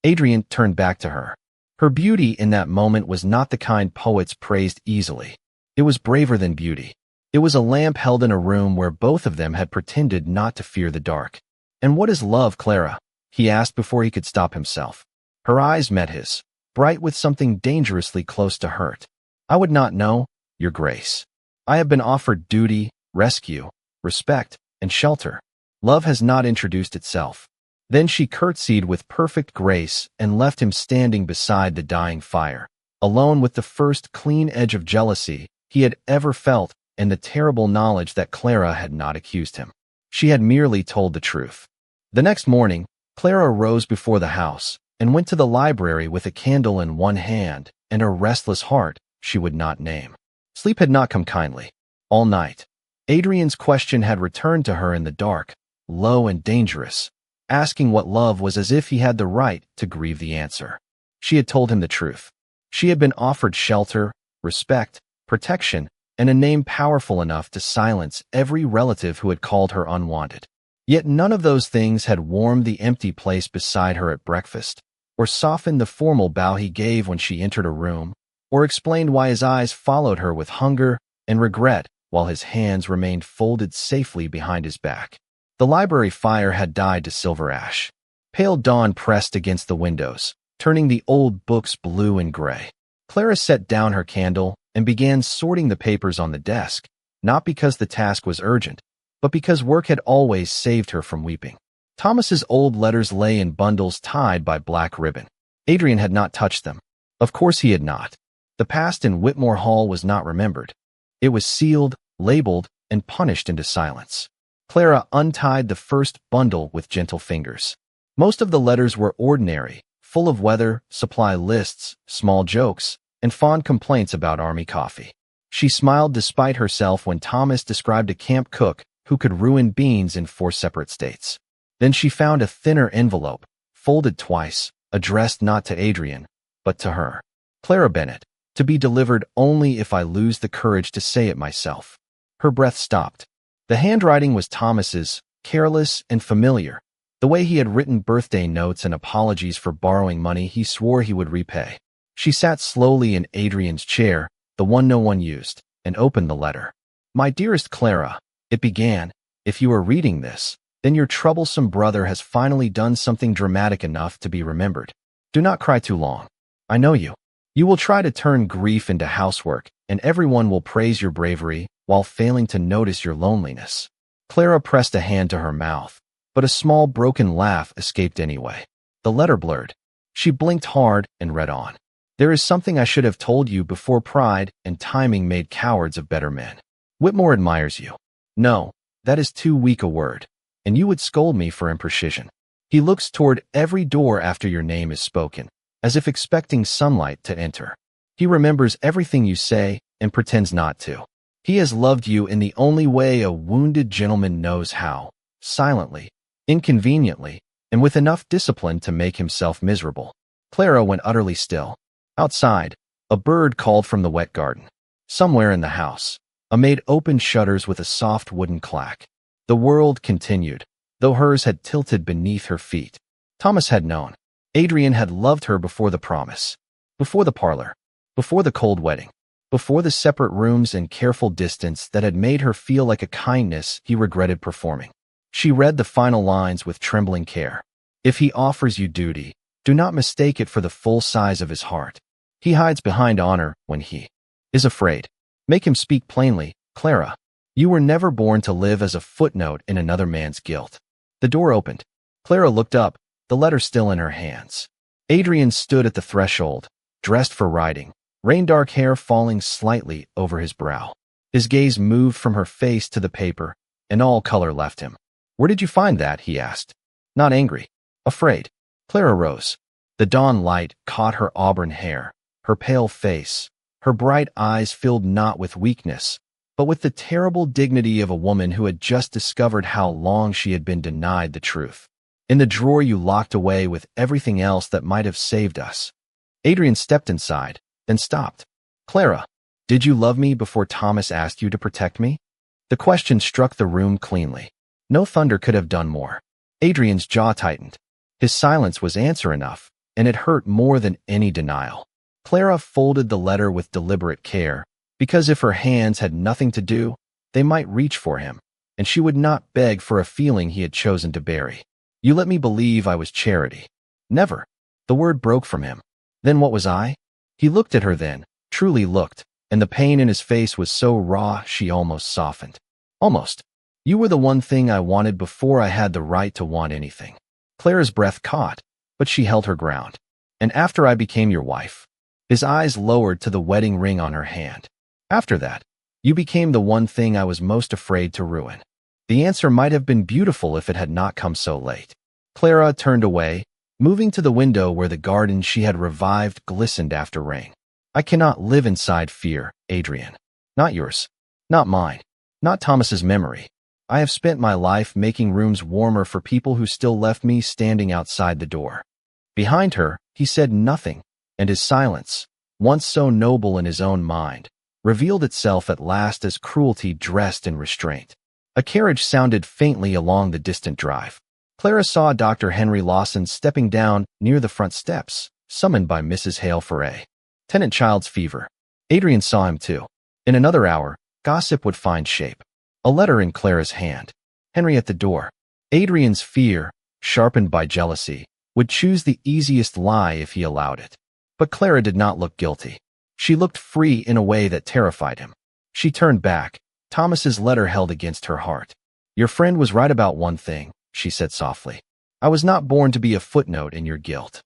Adrian turned back to her. Her beauty in that moment was not the kind poets praised easily. It was braver than beauty. It was a lamp held in a room where both of them had pretended not to fear the dark. And what is love, Clara? He asked before he could stop himself. Her eyes met his, bright with something dangerously close to hurt. I would not know, Your Grace. I have been offered duty, rescue, respect, and shelter. Love has not introduced itself. Then she curtsied with perfect grace and left him standing beside the dying fire, alone with the first clean edge of jealousy he had ever felt and the terrible knowledge that Clara had not accused him. She had merely told the truth. The next morning, Clara rose before the house and went to the library with a candle in one hand and a restless heart she would not name. Sleep had not come kindly. All night, Adrian's question had returned to her in the dark, low and dangerous, asking what love was as if he had the right to grieve the answer. She had told him the truth. She had been offered shelter, respect, protection, and a name powerful enough to silence every relative who had called her unwanted. Yet none of those things had warmed the empty place beside her at breakfast, or softened the formal bow he gave when she entered a room, or explained why his eyes followed her with hunger and regret while his hands remained folded safely behind his back. The library fire had died to silver ash. Pale dawn pressed against the windows, turning the old books blue and gray. Clara set down her candle and began sorting the papers on the desk, not because the task was urgent, but because work had always saved her from weeping. Thomas's old letters lay in bundles tied by black ribbon. Adrian had not touched them. Of course he had not. The past in Whitmore Hall was not remembered. It was sealed, labeled, and punished into silence. Clara untied the first bundle with gentle fingers. Most of the letters were ordinary, full of weather, supply lists, small jokes, and fond complaints about army coffee. She smiled despite herself when Thomas described a camp cook who could ruin beans in 4 separate states. Then she found a thinner envelope, folded twice, addressed not to Adrian, but to her. Clara Bennett, to be delivered only if I lose the courage to say it myself. Her breath stopped. The handwriting was Thomas's, careless and familiar, the way he had written birthday notes and apologies for borrowing money he swore he would repay. She sat slowly in Adrian's chair, the one no one used, and opened the letter. My dearest Clara, it began, if you are reading this, then your troublesome brother has finally done something dramatic enough to be remembered. Do not cry too long. I know you. You will try to turn grief into housework, and everyone will praise your bravery while failing to notice your loneliness. Clara pressed a hand to her mouth, but a small broken laugh escaped anyway. The letter blurred. She blinked hard and read on. There is something I should have told you before pride and timing made cowards of better men. Whitmore admires you. No, that is too weak a word, and you would scold me for imprecision. He looks toward every door after your name is spoken, as if expecting sunlight to enter. He remembers everything you say and pretends not to. He has loved you in the only way a wounded gentleman knows how, silently, inconveniently, and with enough discipline to make himself miserable. Clara went utterly still. Outside, a bird called from the wet garden. Somewhere in the house, a maid opened shutters with a soft wooden clack. The world continued, though hers had tilted beneath her feet. Thomas had known. Adrian had loved her before the promise, before the parlor, before the cold wedding, before the separate rooms and careful distance that had made her feel like a kindness he regretted performing. She read the final lines with trembling care. If he offers you duty, do not mistake it for the full size of his heart. He hides behind honor when he is afraid. Make him speak plainly, Clara. You were never born to live as a footnote in another man's guilt. The door opened. Clara looked up, the letter still in her hands. Adrian stood at the threshold, dressed for riding, rain-dark hair falling slightly over his brow. His gaze moved from her face to the paper, and all color left him. Where did you find that? He asked. Not angry. Afraid. Clara rose. The dawn light caught her auburn hair, her pale face. Her bright eyes filled not with weakness, but with the terrible dignity of a woman who had just discovered how long she had been denied the truth. In the drawer you locked away with everything else that might have saved us. Adrian stepped inside, then stopped. Clara, did you love me before Thomas asked you to protect me? The question struck the room cleanly. No thunder could have done more. Adrian's jaw tightened. His silence was answer enough, and it hurt more than any denial. Clara folded the letter with deliberate care, because if her hands had nothing to do, they might reach for him, and she would not beg for a feeling he had chosen to bury. You let me believe I was charity. Never. The word broke from him. Then what was I? He looked at her then, truly looked, and the pain in his face was so raw she almost softened. Almost. You were the one thing I wanted before I had the right to want anything. Clara's breath caught, but she held her ground. And after I became your wife. His eyes lowered to the wedding ring on her hand. After that, you became the one thing I was most afraid to ruin. The answer might have been beautiful if it had not come so late. Clara turned away, moving to the window where the garden she had revived glistened after rain. I cannot live inside fear, Adrian. Not yours. Not mine. Not Thomas's memory. I have spent my life making rooms warmer for people who still left me standing outside the door. Behind her, he said nothing, and his silence, once so noble in his own mind, revealed itself at last as cruelty dressed in restraint. A carriage sounded faintly along the distant drive. Clara saw Dr. Henry Lawson stepping down near the front steps, summoned by Mrs. Hale Foray. Tenant Child's fever. Adrian saw him too. In another hour, gossip would find shape. A letter in Clara's hand. Henry at the door. Adrian's fear, sharpened by jealousy, would choose the easiest lie if he allowed it. But Clara did not look guilty. She looked free in a way that terrified him. She turned back, Thomas's letter held against her heart. Your friend was right about one thing, she said softly. I was not born to be a footnote in your guilt.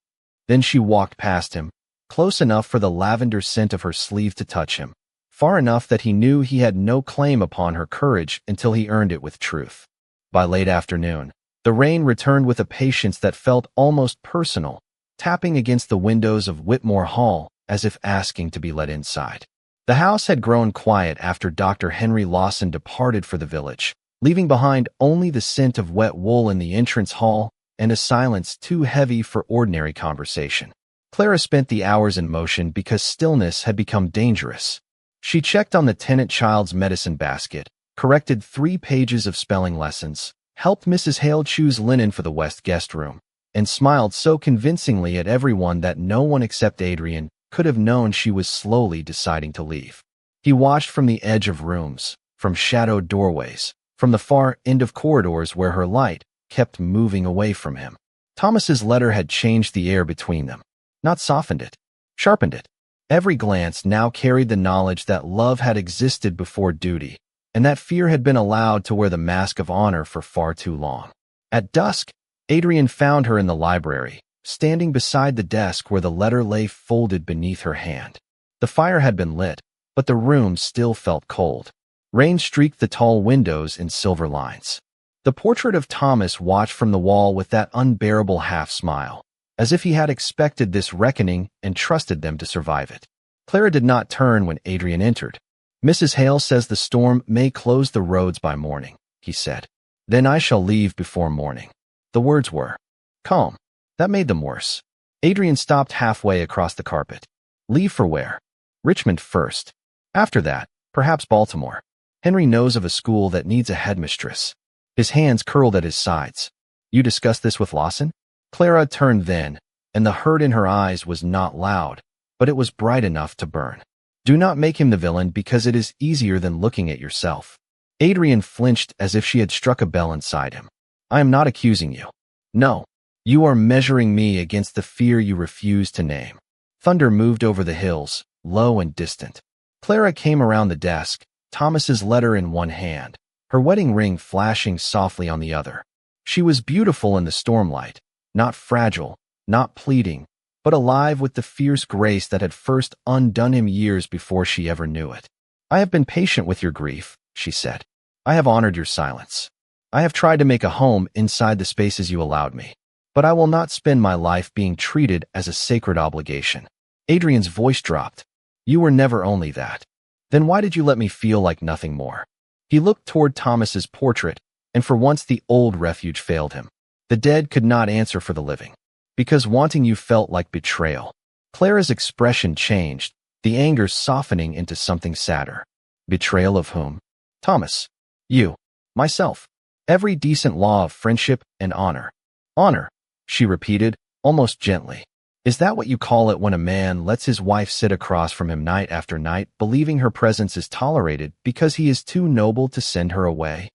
Then she walked past him, close enough for the lavender scent of her sleeve to touch him, far enough that he knew he had no claim upon her courage until he earned it with truth. By late afternoon, the rain returned with a patience that felt almost personal, tapping against the windows of Whitmore Hall as if asking to be let inside. The house had grown quiet after Dr. Henry Lawson departed for the village, leaving behind only the scent of wet wool in the entrance hall and a silence too heavy for ordinary conversation. Clara spent the hours in motion because stillness had become dangerous. She checked on the tenant child's medicine basket, corrected 3 pages of spelling lessons, helped Mrs. Hale choose linen for the West guest room, and smiled so convincingly at everyone that no one except Adrian could have known she was slowly deciding to leave. He watched from the edge of rooms, from shadowed doorways, from the far end of corridors where her light kept moving away from him. Thomas's letter had changed the air between them, not softened it, sharpened it. Every glance now carried the knowledge that love had existed before duty, and that fear had been allowed to wear the mask of honor for far too long. At dusk, Adrian found her in the library, standing beside the desk where the letter lay folded beneath her hand. The fire had been lit, but the room still felt cold. Rain streaked the tall windows in silver lines. The portrait of Thomas watched from the wall with that unbearable half-smile, as if he had expected this reckoning and trusted them to survive it. Clara did not turn when Adrian entered. Mrs. Hale says the storm may close the roads by morning, he said. Then I shall leave before morning. The words were calm. That made them worse. Adrian stopped halfway across the carpet. Leave for where? Richmond first. After that, perhaps Baltimore. Henry knows of a school that needs a headmistress. His hands curled at his sides. You discussed this with Lawson? Clara turned then, and the hurt in her eyes was not loud, but it was bright enough to burn. Do not make him the villain because it is easier than looking at yourself. Adrian flinched as if she had struck a bell inside him. I am not accusing you. No. You are measuring me against the fear you refuse to name. Thunder moved over the hills, low and distant. Clara came around the desk, Thomas's letter in one hand, her wedding ring flashing softly on the other. She was beautiful in the stormlight, not fragile, not pleading, but alive with the fierce grace that had first undone him years before she ever knew it. I have been patient with your grief, she said. I have honored your silence. I have tried to make a home inside the spaces you allowed me. But I will not spend my life being treated as a sacred obligation. Adrian's voice dropped. You were never only that. Then why did you let me feel like nothing more? He looked toward Thomas's portrait, and for once the old refuge failed him. The dead could not answer for the living. Because wanting you felt like betrayal. Clara's expression changed, the anger softening into something sadder. Betrayal of whom? Thomas. You. Myself. Every decent law of friendship and honor. Honor. She repeated, almost gently. Is that what you call it when a man lets his wife sit across from him night after night, believing her presence is tolerated because he is too noble to send her away?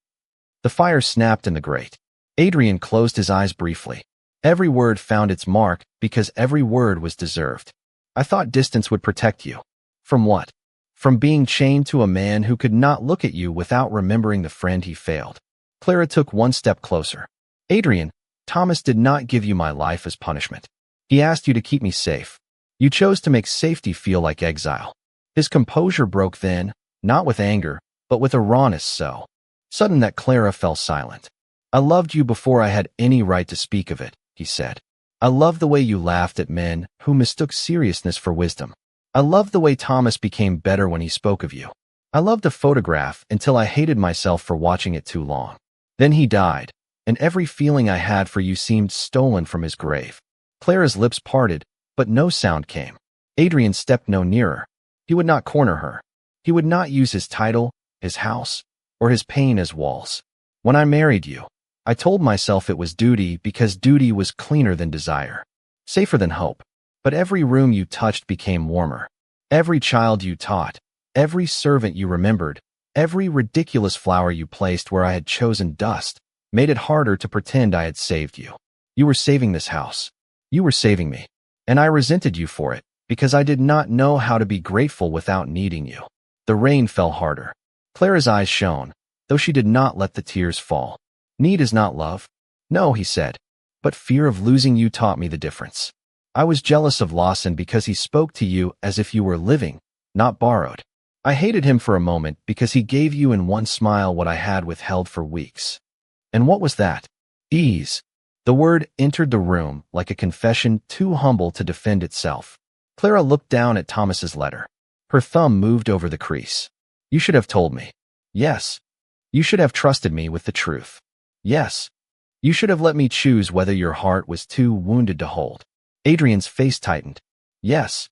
The fire snapped in the grate. Adrian closed his eyes briefly. Every word found its mark because every word was deserved. I thought distance would protect you. From what? From being chained to a man who could not look at you without remembering the friend he failed. Clara took one step closer. Adrian, Thomas did not give you my life as punishment. He asked you to keep me safe. You chose to make safety feel like exile. His composure broke then, not with anger, but with a rawness so sudden that Clara fell silent. I loved you before I had any right to speak of it, he said. I loved the way you laughed at men who mistook seriousness for wisdom. I loved the way Thomas became better when he spoke of you. I loved the photograph until I hated myself for watching it too long. Then he died, and every feeling I had for you seemed stolen from his grave. Clara's lips parted, but no sound came. Adrian stepped no nearer. He would not corner her. He would not use his title, his house, or his pain as walls. When I married you, I told myself it was duty because duty was cleaner than desire, safer than hope. But every room you touched became warmer. Every child you taught, every servant you remembered, every ridiculous flower you placed where I had chosen dust, made it harder to pretend I had saved you. You were saving this house. You were saving me. And I resented you for it, because I did not know how to be grateful without needing you. The rain fell harder. Clara's eyes shone, though she did not let the tears fall. Need is not love. No, he said. But fear of losing you taught me the difference. I was jealous of Lawson because he spoke to you as if you were living, not borrowed. I hated him for a moment because he gave you in one smile what I had withheld for weeks. And what was that? Ease. The word entered the room like a confession too humble to defend itself. Clara looked down at Thomas's letter. Her thumb moved over the crease. You should have told me. Yes. You should have trusted me with the truth. Yes. You should have let me choose whether your heart was too wounded to hold. Adrian's face tightened. Yes.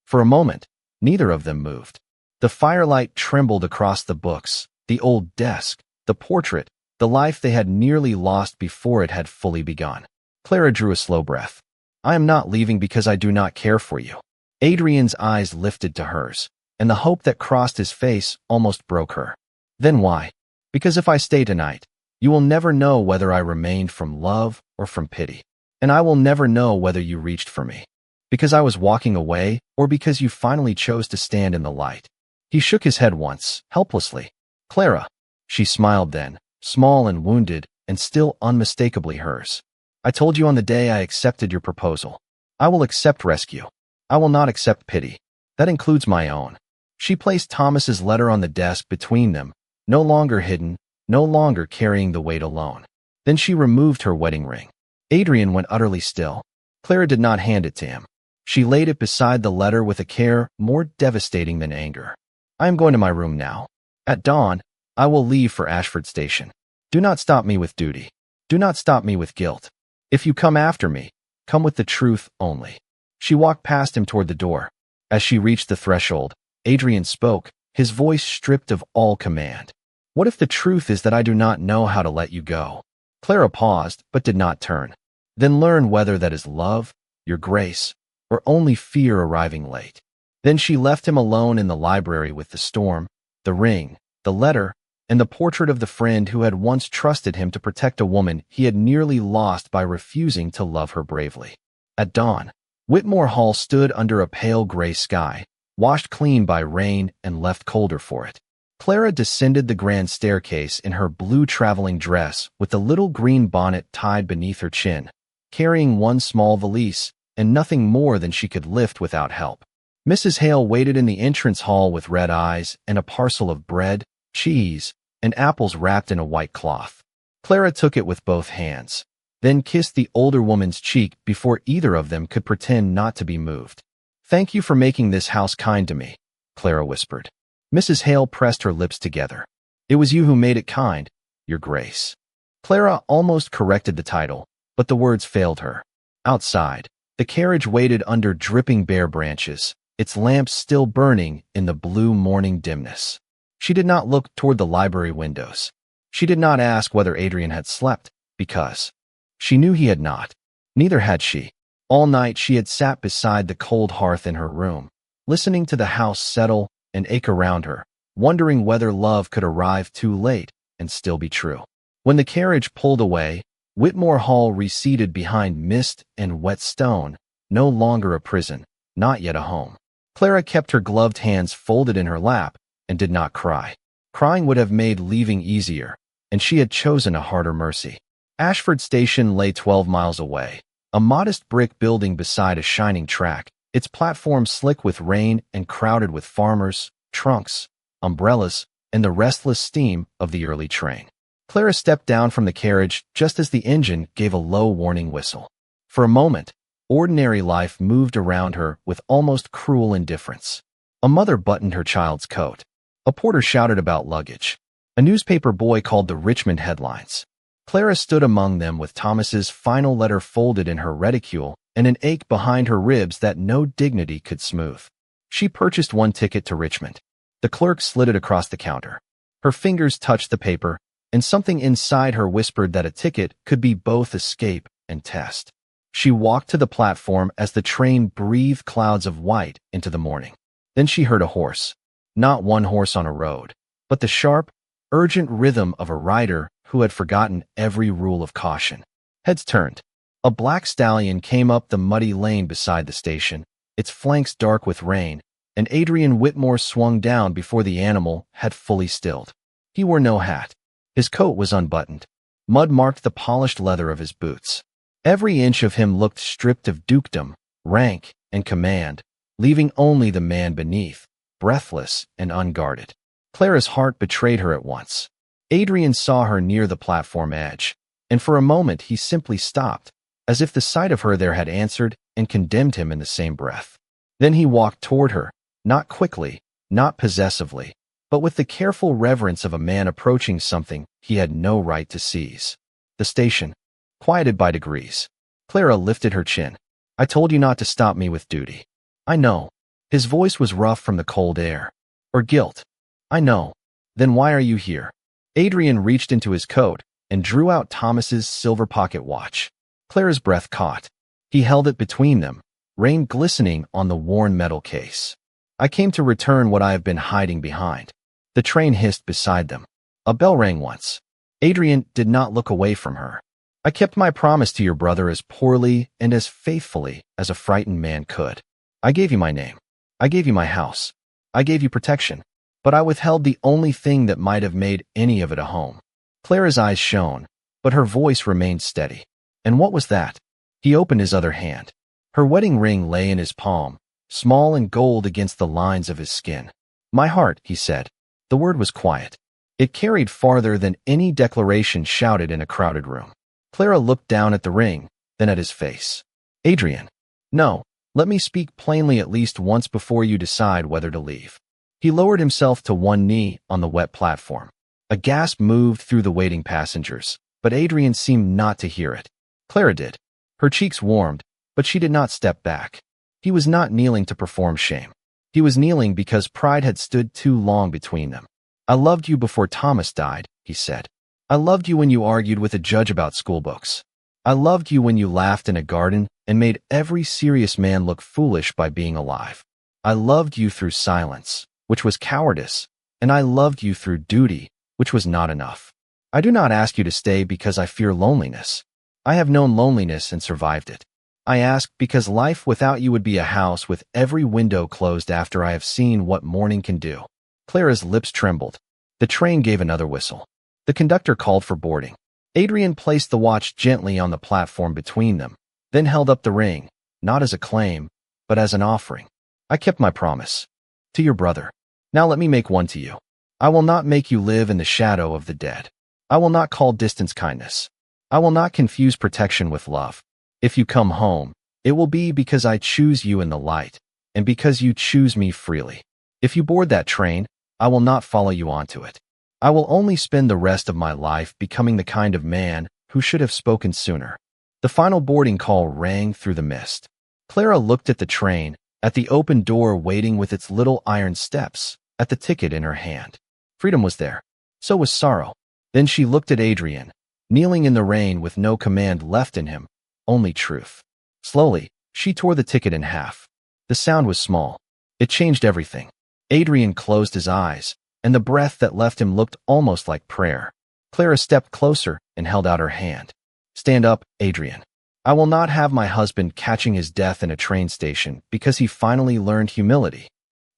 For a moment, neither of them moved. The firelight trembled across the books, the old desk, the portrait, the life they had nearly lost before it had fully begun. Clara drew a slow breath. I am not leaving because I do not care for you. Adrian's eyes lifted to hers, and the hope that crossed his face almost broke her. Then why? Because if I stay tonight, you will never know whether I remained from love or from pity. And I will never know whether you reached for me. Because I was walking away or because you finally chose to stand in the light. He shook his head once, helplessly. Clara. She smiled then, small and wounded, and still unmistakably hers. I told you on the day I accepted your proposal. I will accept rescue. I will not accept pity. That includes my own. She placed Thomas's letter on the desk between them, no longer hidden, no longer carrying the weight alone. Then she removed her wedding ring. Adrian went utterly still. Clara did not hand it to him. She laid it beside the letter with a care more devastating than anger. I am going to my room now. At dawn, I will leave for Ashford Station. Do not stop me with duty. Do not stop me with guilt. If you come after me, come with the truth only. She walked past him toward the door. As she reached the threshold, Adrian spoke, his voice stripped of all command. What if the truth is that I do not know how to let you go? Clara paused, but did not turn. Then learn whether that is love, your grace, or only fear arriving late. Then she left him alone in the library with the storm, the ring, the letter, and the portrait of the friend who had once trusted him to protect a woman he had nearly lost by refusing to love her bravely. At dawn, Whitmore Hall stood under a pale gray sky, washed clean by rain and left colder for it. Clara descended the grand staircase in her blue traveling dress with the little green bonnet tied beneath her chin, carrying one small valise and nothing more than she could lift without help. Mrs. Hale waited in the entrance hall with red eyes and a parcel of bread, cheese, and apples wrapped in a white cloth. Clara took it with both hands, then kissed the older woman's cheek before either of them could pretend not to be moved. Thank you for making this house kind to me, Clara whispered. Mrs. Hale pressed her lips together. It was you who made it kind, Your Grace. Clara almost corrected the title, but the words failed her. Outside, the carriage waited under dripping bare branches, its lamps still burning in the blue morning dimness. She did not look toward the library windows. She did not ask whether Adrian had slept, because she knew he had not. Neither had she. All night she had sat beside the cold hearth in her room, listening to the house settle and ache around her, wondering whether love could arrive too late and still be true. When the carriage pulled away, Whitmore Hall receded behind mist and wet stone, no longer a prison, not yet a home. Clara kept her gloved hands folded in her lap and did not cry. Crying would have made leaving easier, and she had chosen a harder mercy. Ashford Station lay 12 miles away, a modest brick building beside a shining track, its platform slick with rain and crowded with farmers, trunks, umbrellas, and the restless steam of the early train. Clara stepped down from the carriage just as the engine gave a low warning whistle. For a moment, ordinary life moved around her with almost cruel indifference. A mother buttoned her child's coat. A porter shouted about luggage. A newspaper boy called the Richmond headlines. Clara stood among them with Thomas's final letter folded in her reticule and an ache behind her ribs that no dignity could smooth. She purchased one ticket to Richmond. The clerk slid it across the counter. Her fingers touched the paper, and something inside her whispered that a ticket could be both escape and test. She walked to the platform as the train breathed clouds of white into the morning. Then she heard a horse. Not one horse on a road, but the sharp, urgent rhythm of a rider who had forgotten every rule of caution. Heads turned. A black stallion came up the muddy lane beside the station, its flanks dark with rain, and Adrian Whitmore swung down before the animal had fully stilled. He wore no hat. His coat was unbuttoned. Mud marked the polished leather of his boots. Every inch of him looked stripped of dukedom, rank, and command, leaving only the man beneath, breathless and unguarded. Clara's heart betrayed her at once. Adrian saw her near the platform edge, and for a moment he simply stopped, as if the sight of her there had answered and condemned him in the same breath. Then he walked toward her, not quickly, not possessively, but with the careful reverence of a man approaching something he had no right to seize. The station, quieted by degrees. Clara lifted her chin. "I told you not to stop me with duty." "I know." His voice was rough from the cold air. "Or guilt." "I know." "Then why are you here?" Adrian reached into his coat and drew out Thomas's silver pocket watch. Clara's breath caught. He held it between them, rain glistening on the worn metal case. "I came to return what I have been hiding behind." The train hissed beside them. A bell rang once. Adrian did not look away from her. "I kept my promise to your brother as poorly and as faithfully as a frightened man could. I gave you my name. I gave you my house. I gave you protection. But I withheld the only thing that might have made any of it a home." Clara's eyes shone, but her voice remained steady. "And what was that?" He opened his other hand. Her wedding ring lay in his palm, small and gold against the lines of his skin. "My heart," he said. The word was quiet. It carried farther than any declaration shouted in a crowded room. Clara looked down at the ring, then at his face. "Adrian, no, let me speak plainly at least once before you decide whether to leave." He lowered himself to one knee on the wet platform. A gasp moved through the waiting passengers, but Adrian seemed not to hear it. Clara did. Her cheeks warmed, but she did not step back. He was not kneeling to perform shame. He was kneeling because pride had stood too long between them. "I loved you before Thomas died," he said. "I loved you when you argued with a judge about schoolbooks. I loved you when you laughed in a garden and made every serious man look foolish by being alive. I loved you through silence, which was cowardice, and I loved you through duty, which was not enough. I do not ask you to stay because I fear loneliness. I have known loneliness and survived it. I ask because life without you would be a house with every window closed after I have seen what morning can do." Clara's lips trembled. The train gave another whistle. The conductor called for boarding. Adrian placed the watch gently on the platform between them, then held up the ring, not as a claim, but as an offering. "I kept my promise. To your brother. Now let me make one to you. I will not make you live in the shadow of the dead. I will not call distance kindness. I will not confuse protection with love. If you come home, it will be because I choose you in the light, and because you choose me freely. If you board that train, I will not follow you onto it. I will only spend the rest of my life becoming the kind of man who should have spoken sooner." The final boarding call rang through the mist. Clara looked at the train, at the open door waiting with its little iron steps, at the ticket in her hand. Freedom was there. So was sorrow. Then she looked at Adrian, kneeling in the rain with no command left in him, only truth. Slowly, she tore the ticket in half. The sound was small. It changed everything. Adrian closed his eyes, and the breath that left him looked almost like prayer. Clara stepped closer and held out her hand. "Stand up, Adrian. I will not have my husband catching his death in a train station because he finally learned humility."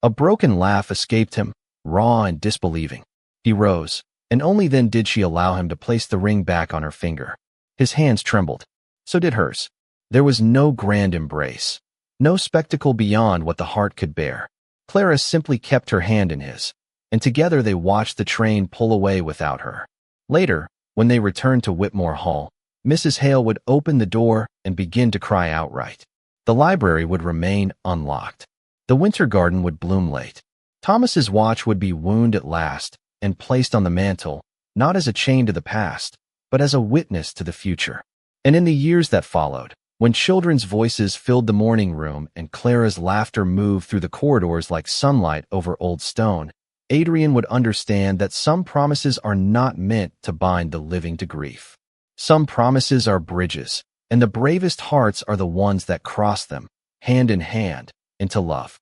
A broken laugh escaped him, raw and disbelieving. He rose, and only then did she allow him to place the ring back on her finger. His hands trembled. So did hers. There was no grand embrace, no spectacle beyond what the heart could bear. Clara simply kept her hand in his, and together they watched the train pull away without her. Later, when they returned to Whitmore Hall, Mrs. Hale would open the door and begin to cry outright. The library would remain unlocked. The winter garden would bloom late. Thomas's watch would be wound at last and placed on the mantel, not as a chain to the past, but as a witness to the future. And in the years that followed, when children's voices filled the morning room and Clara's laughter moved through the corridors like sunlight over old stone, Adrian would understand that some promises are not meant to bind the living to grief. Some promises are bridges, and the bravest hearts are the ones that cross them, hand in hand, into love.